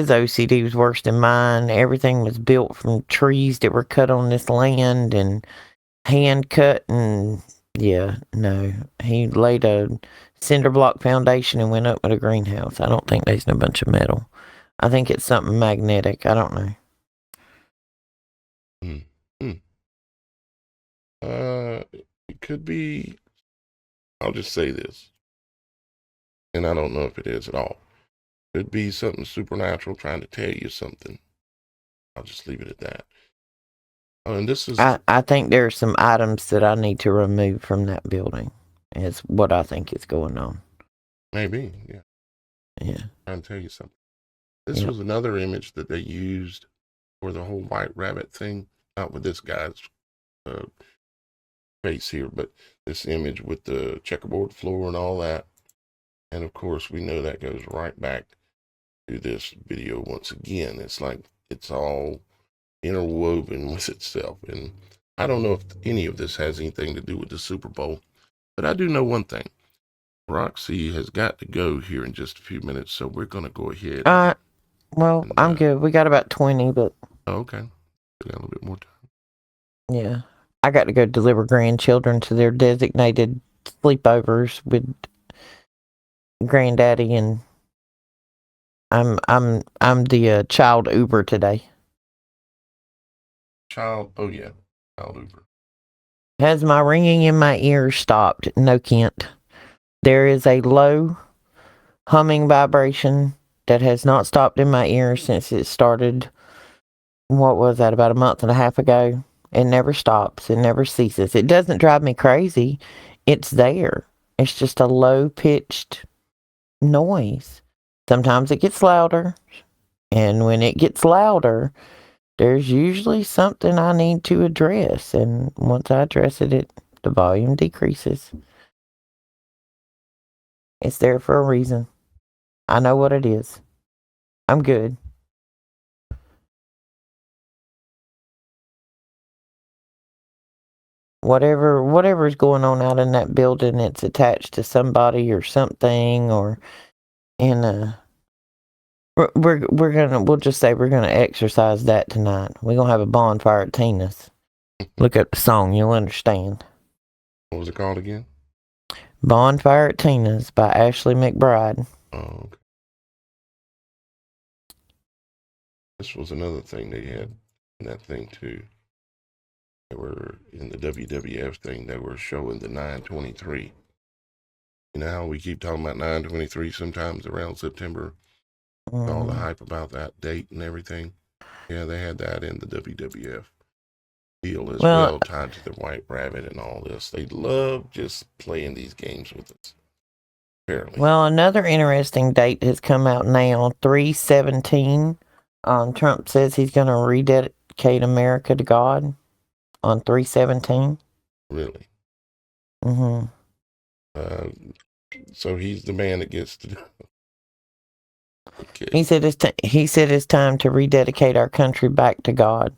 OCD was worse than mine. Everything was built from trees that were cut on this land and hand cut, and yeah, no. He laid a cinder block foundation and went up with a greenhouse. I don't think there's a bunch of metal. I think it's something magnetic. I don't know. It could be, I'll just say this, and I don't know if it is at all. Could be something supernatural trying to tell you something. I'll just leave it at that. Oh, and this is... I think there are some items that I need to remove from that building. Is what I think is going on. Maybe, yeah. Yeah. Trying to tell you something. This was another image that they used for the whole white rabbit thing. Not with this guy's face here, but this image with the checkerboard floor and all that. And of course, we know that goes right back to this video once again. It's like it's all interwoven with itself. And I don't know if any of this has anything to do with the Super Bowl, but I do know one thing. Roxy has got to go here in just a few minutes, so we're going to go ahead. Well, I'm good. We got about 20, but... Oh, okay. We got a little bit more time. Yeah. I got to go deliver grandchildren to their designated sleepovers with granddaddy, and I'm the child Uber today. Child, oh yeah, child Uber. Has my ringing in my ears stopped? No, Kent. There is a low humming vibration that has not stopped in my ears since it started. What was that, about a month and a half ago? It never stops. It never ceases. It doesn't drive me crazy. It's there. It's just a low pitched noise. Sometimes it gets louder. And when it gets louder, there's usually something I need to address. And once I address it, the volume decreases. It's there for a reason. I know what it is. I'm good. Whatever's going on out in that building, it's attached to somebody or something, or in a. We'll just say we're gonna exercise that tonight. We're gonna have a bonfire at Tina's. Look up the song, you'll understand. What was it called again? Bonfire at Tina's by Ashley McBride. Oh, okay. This was another thing they had in that thing too. They were in the WWF thing. They were showing the 9/23. You know how we keep talking about 9/23 sometimes around September. All the hype about that date and everything. Yeah, they had that in the WWF deal as well, tied to the White Rabbit and all this. They love just playing these games with us. Apparently. Well, another interesting date has come out now, 3/17. Trump says he's going to rededicate America to God on 3/17. Really? Mm-hmm. So he's the man that gets to. Okay. He said it's time to rededicate our country back to God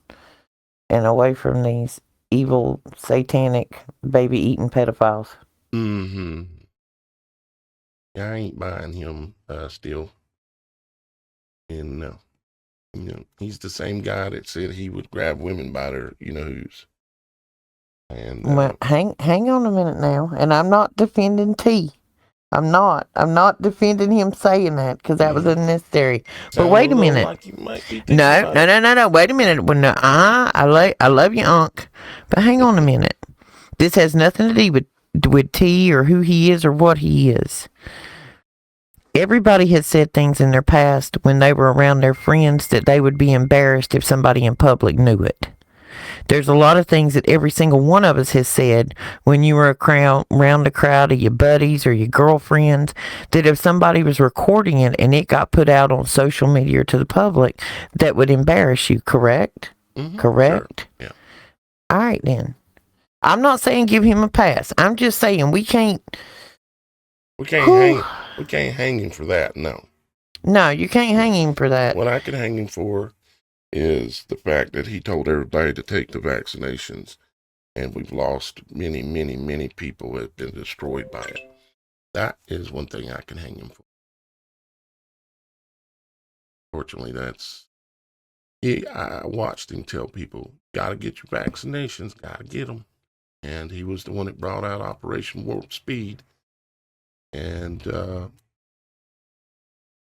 and away from these evil, satanic, baby-eating pedophiles. Mm-hmm. Yeah, I ain't buying him still. And he's the same guy that said he would grab women by their who's. And well, hang on a minute now, and I'm not defending T. I'm not defending him saying that, because that was unnecessary. But wait a minute. Like you might be no. Wait a minute. Well, no, I love you, Unc. But hang on a minute. This has nothing to do with T or who he is or what he is. Everybody has said things in their past when they were around their friends that they would be embarrassed if somebody in public knew it. There's a lot of things that every single one of us has said when you were around a crowd of your buddies or your girlfriends, that if somebody was recording it and it got put out on social media or to the public, that would embarrass you, correct? Mm-hmm, correct? Sure. Yeah. All right, then. I'm not saying give him a pass. I'm just saying we can't hang him for that, no. No, you can't hang him for that. What I can hang him for is the fact that he told everybody to take the vaccinations, and we've lost many, many, many people have been destroyed by it. That is one thing I can hang him for. Fortunately, I watched him tell people, gotta get your vaccinations, gotta get them. And he was the one that brought out Operation Warp Speed. And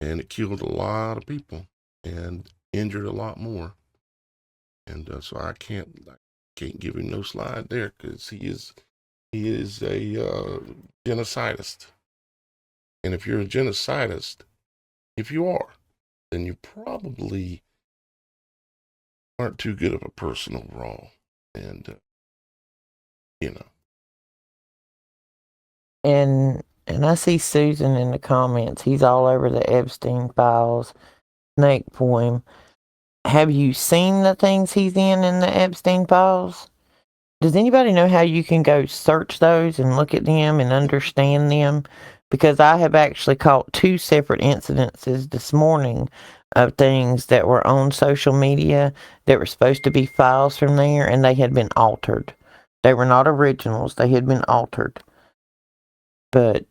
it killed a lot of people and injured a lot more. And so I can't give him no slide there, because he is a genocidist. And if you're a genocidist, if you are, then you probably aren't too good of a person overall. And And I see Susan in the comments. He's all over the Epstein files, Snake poem. Have you seen the things he's in the Epstein files? Does anybody know how you can go search those and look at them and understand them? Because I have actually caught 2 separate incidences this morning of things that were on social media that were supposed to be files from there, and they had been altered. They were not originals. They had been altered. But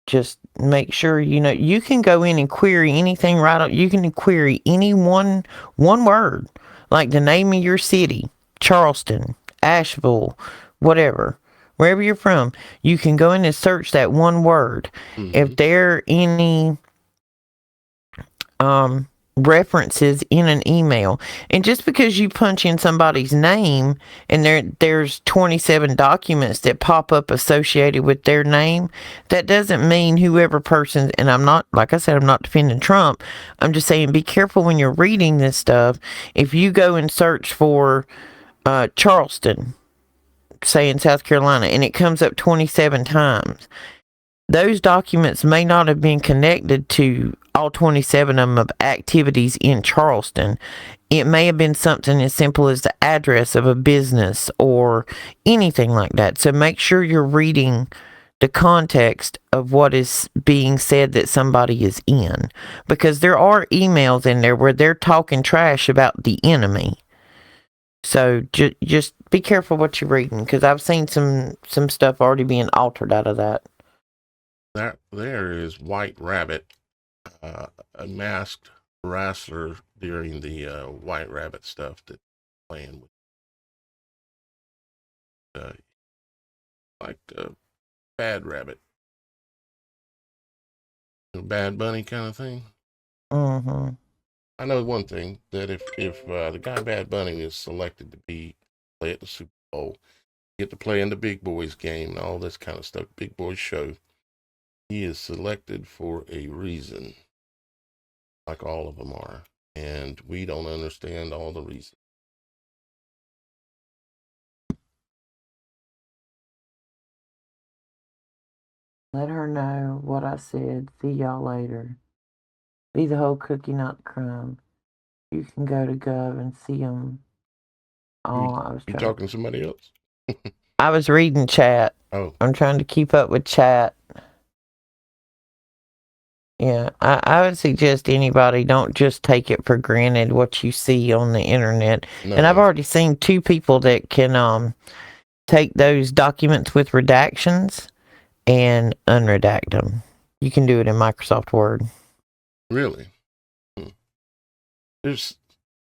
just make sure you can go in and query anything right up. You can query any one word like the name of your city, Charleston, Asheville, whatever, wherever you're from, you can go in and search that one word. If there are any references in an email, and just because you punch in somebody's name and there's 27 documents that pop up associated with their name, that doesn't mean whoever person, and I'm not, like I said, I'm not defending Trump, I'm just saying be careful when you're reading this stuff. If you go and search for Charleston, say in South Carolina, and it comes up 27 times, those documents may not have been connected to all 27 of them of activities in Charleston. It may have been something as simple as the address of a business or anything like that. So make sure you're reading the context of what is being said that somebody is in, because there are emails in there where they're talking trash about the enemy. So just be careful what you're reading, because I've seen some stuff already being altered out of that. That there is White Rabbit, a masked wrestler during the White Rabbit stuff that playing with, like Bad Rabbit, Bad Bunny kind of thing. Mm-hmm. I know one thing, that if the guy Bad Bunny is selected to play at the Super Bowl, get to play in the Big Boys game and all this kind of stuff, Big Boys show, he is selected for a reason, like all of them are, and we don't understand all the reasons. Let her know what I said. See y'all later. Be the whole cookie, not the crumb. You can go to Gov and see them. Oh, You talking to somebody else? I was reading chat. Oh, I'm trying to keep up with chat. Yeah, I would suggest anybody don't just take it for granted what you see on the internet. no. And I've already seen 2 people that can take those documents with redactions and unredact them. You can do it in Microsoft Word. Really? There's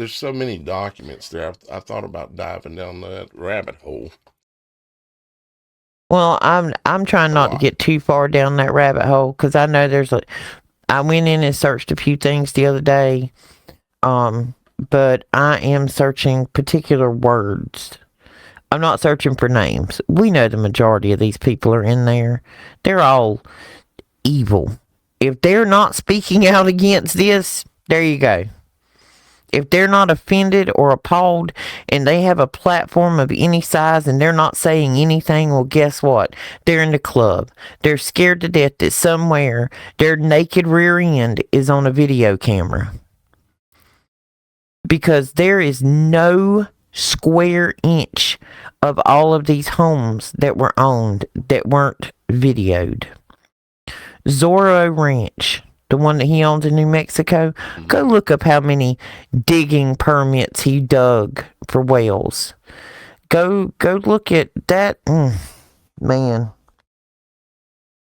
so many documents there. I thought about diving down that rabbit hole. Well, I'm trying not to get too far down that rabbit hole, because I know I went in and searched a few things the other day, but I am searching particular words. I'm not searching for names. We know the majority of these people are in there. They're all evil. If they're not speaking out against this, there you go. If they're not offended or appalled and they have a platform of any size and they're not saying anything, well, guess what? They're in the club. They're scared to death that somewhere their naked rear end is on a video camera. Because there is no square inch of all of these homes that were owned that weren't videoed. Zorro Ranch, the one that he owns in New Mexico, go look up how many digging permits he dug for whales. Go look at that. Man,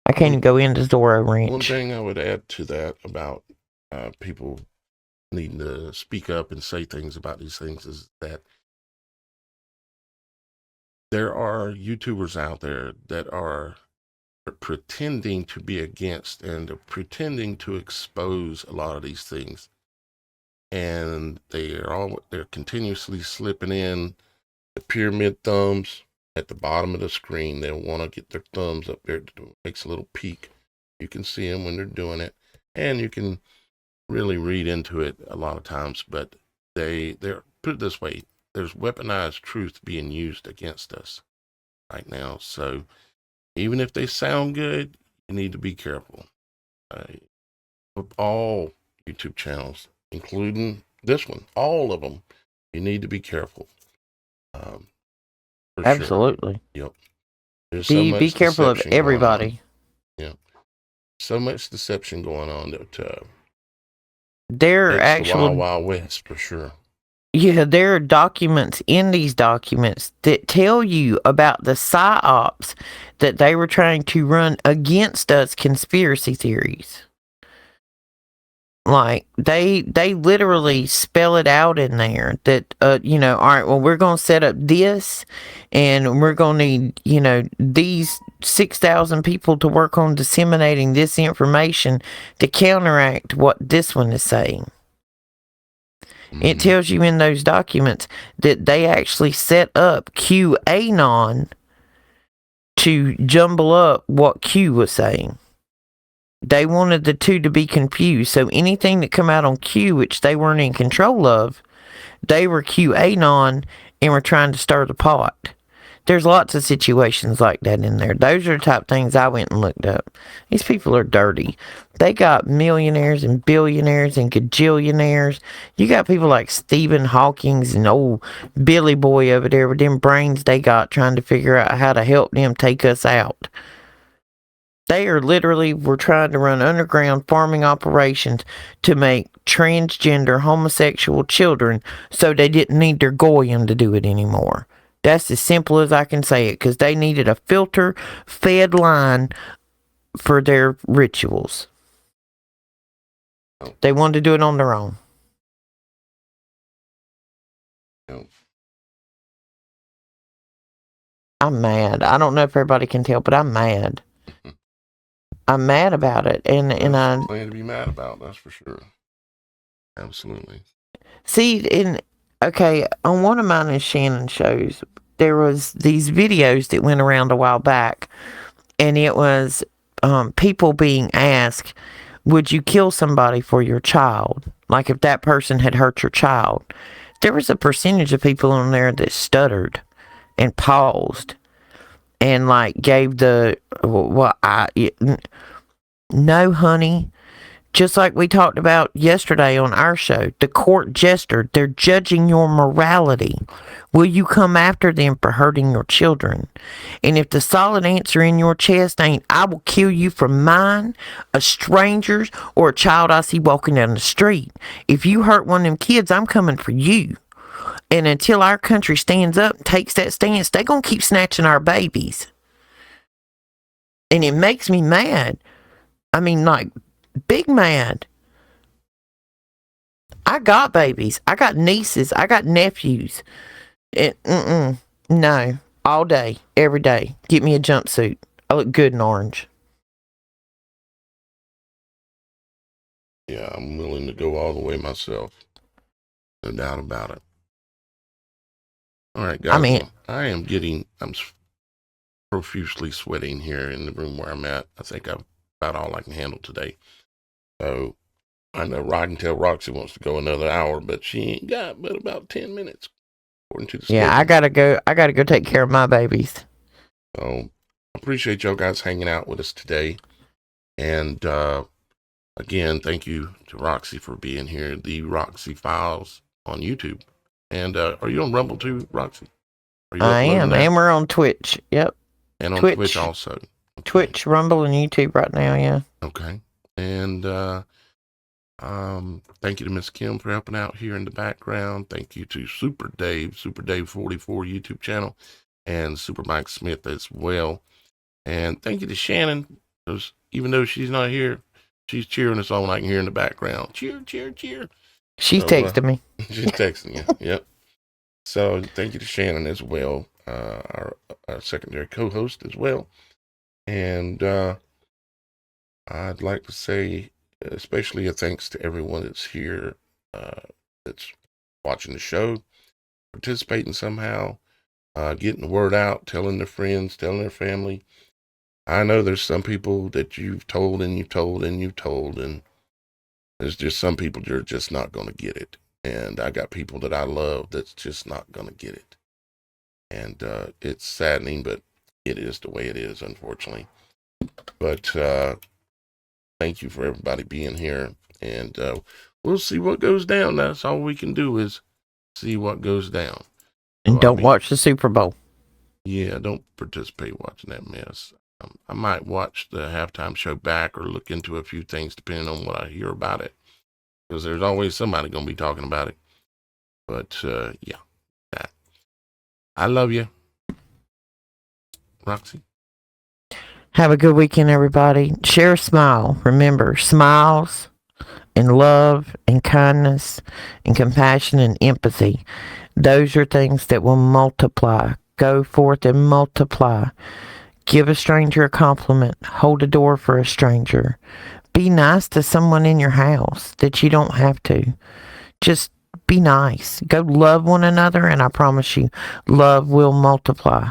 I can't even go into Zorro Ranch. One thing I would add to that about people needing to speak up and say things about these things is that there are YouTubers out there that are pretending to be against and pretending to expose a lot of these things, and they're continuously slipping in the pyramid thumbs at the bottom of the screen. They want to get their thumbs up there. It makes a little peak. You can see them when they're doing it, and you can really read into it a lot of times. But they're, put it this way, there's weaponized truth being used against us right now. So even if they sound good, you need to be careful. Of all YouTube channels, including this one, all of them, you need to be careful. Absolutely. Sure. Yep. There's be careful of everybody. Yeah. So much deception going on that there are actual the Wild West for sure. Yeah, there are documents in these documents that tell you about the psyops that they were trying to run against us, conspiracy theories. Like they literally spell it out in there that all right, well, we're gonna set up this, and we're gonna need these 6,000 people to work on disseminating this information to counteract what this one is saying. It tells you in those documents that they actually set up QAnon to jumble up what Q was saying. They wanted the two to be confused. So anything that come out on Q, which they weren't in control of, they were QAnon and were trying to stir the pot. There's lots of situations like that in there. Those are the type of things I went and looked up. These people are dirty. They got millionaires and billionaires and gajillionaires. You got people like Stephen Hawking's and old Billy Boy over there with them brains they got trying to figure out how to help them take us out. They are literally were trying to run underground farming operations to make transgender homosexual children so they didn't need their goyim to do it anymore. That's as simple as I can say it, because they needed a filter-fed line for their rituals. They wanted to do it on their own. I'm mad. I don't know if everybody can tell, but I'm mad. I'm mad about it, and I plenty to be mad about. That's for sure. Absolutely. See, on one of mine and Shannon's shows, there was these videos that went around a while back, and it was people being asked, "Would you kill somebody for your child? Like if that person had hurt your child?" There was a percentage of people on there that stuttered and paused and like gave the no, honey. Just like we talked about yesterday on our show, the court jester, they're judging your morality. Will you come after them for hurting your children? And if the solid answer in your chest ain't, I will kill you for mine, a stranger's, or a child I see walking down the street. If you hurt one of them kids, I'm coming for you. And until our country stands up and takes that stance, they gonna keep snatching our babies. And it makes me mad. I mean, like, big mad. I got babies. I got nieces. I got nephews. No. All day. Every day. Get me a jumpsuit. I look good in orange. Yeah, I'm willing to go all the way myself. No doubt about it. All right, guys. I'm profusely sweating here in the room where I'm at. I think I've about all I can handle today. So I know Ride Tell Roxy wants to go another hour, but she ain't got but about 10 minutes according to the schedule. I gotta go take care of my babies. So I appreciate y'all guys hanging out with us today. And again, thank you to Roxy for being here. The Roxy Files on YouTube. And are you on Rumble too, Roxy? I am, and we're on Twitch. Yep. And on Twitch also. Okay. Twitch, Rumble, and YouTube right now, yeah. Okay. And thank you to Miss Kim for helping out here in the background. Thank you to Super Dave 44 YouTube channel, and Super Mike Smith as well. And thank you to Shannon, because even though she's not here, she's cheering us on. I can hear in the background. Cheer, cheer, cheer. She's texting me. She's texting you. Yep. So thank you to Shannon as well, our secondary co-host as well. And I'd like to say especially a thanks to everyone that's here, that's watching the show, participating somehow, getting the word out, telling their friends, telling their family. I know there's some people that you've told and you've told and you've told, and there's just some people you're just not going to get it. And I got people that I love that's just not going to get it. And it's saddening, but it is the way it is, unfortunately. But thank you for everybody being here. And we'll see what goes down. That's all we can do is see what goes down. And don't watch the Super Bowl. Yeah, don't participate watching that mess. I might watch the halftime show back or look into a few things depending on what I hear about it. Because there's always somebody going to be talking about it. But, yeah. That. I love you. Roxy. Have a good weekend, everybody. Share a smile. Remember, smiles and love and kindness and compassion and empathy. Those are things that will multiply. Go forth and multiply. Give a stranger a compliment. Hold a door for a stranger. Be nice to someone in your house that you don't have to. Just be nice. Go love one another, and I promise you, love will multiply.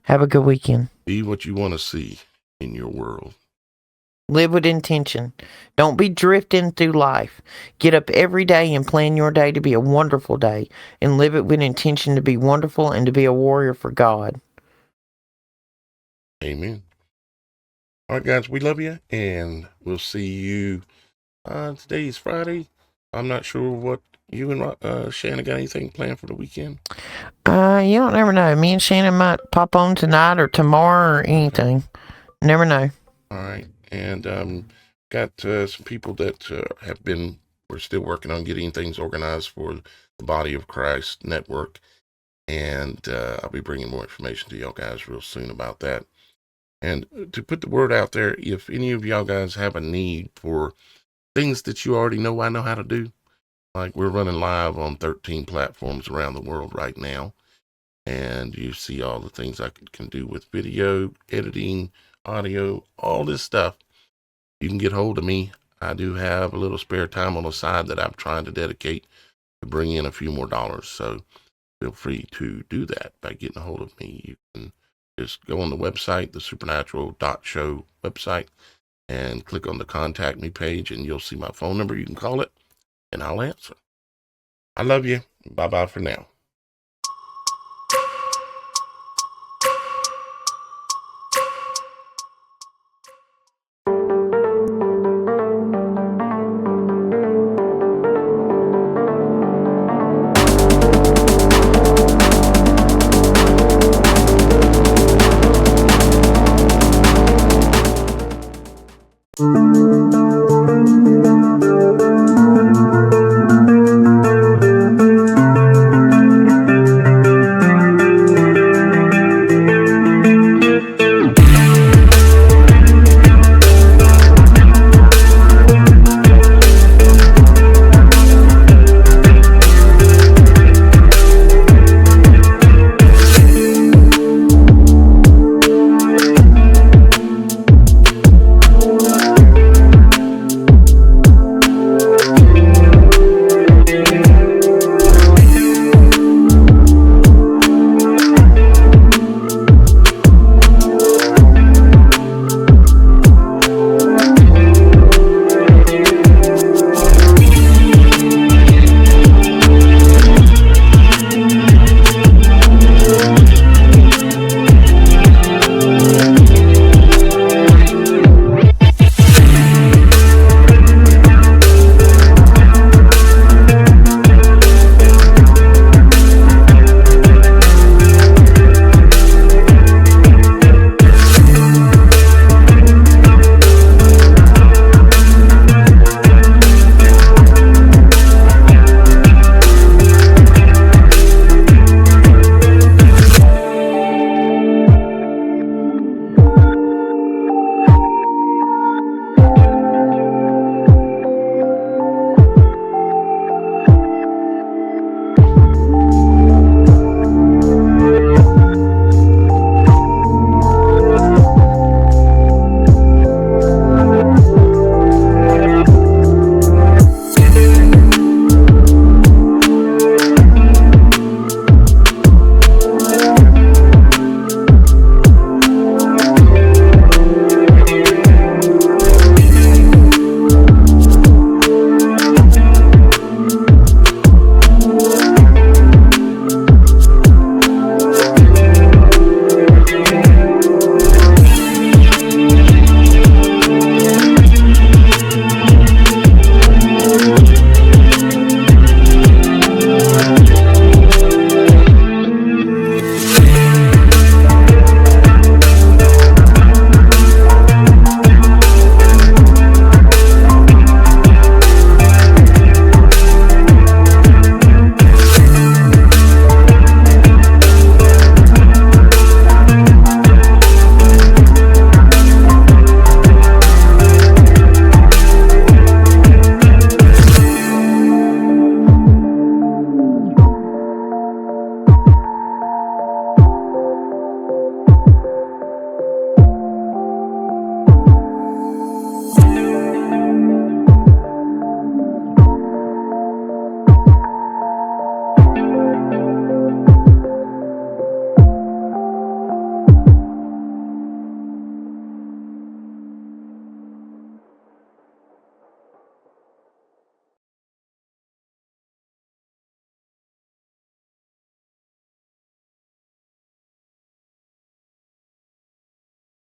Have a good weekend. Be what you want to see in your world. Live with intention. Don't be drifting through life. Get up every day and plan your day to be a wonderful day, and live it with intention to be wonderful and to be a warrior for God. Amen. All right, guys, we love you, and we'll see you. Today's Friday. I'm not sure what you and Shannon got anything planned for the weekend. You don't never know. Me and Shannon might pop on tonight or tomorrow or anything. Never know. All right, and got some people that have been. We're still working on getting things organized for the Body of Christ Network, and I'll be bringing more information to y'all guys real soon about that. And to put the word out there, if any of y'all guys have a need for things that you already know I know how to do, like we're running live on 13 platforms around the world right now, and you see all the things I can do with video, editing, audio, all this stuff. You can get hold of me. I do have a little spare time on the side that I'm trying to dedicate to bring in a few more dollars, so feel free to do that by getting a hold of me. You can just go on the website, the supernatural.show website, and click on the contact me page, and you'll see my phone number. You can call it, and I'll answer. I love you. Bye-bye for now. Mm-hmm.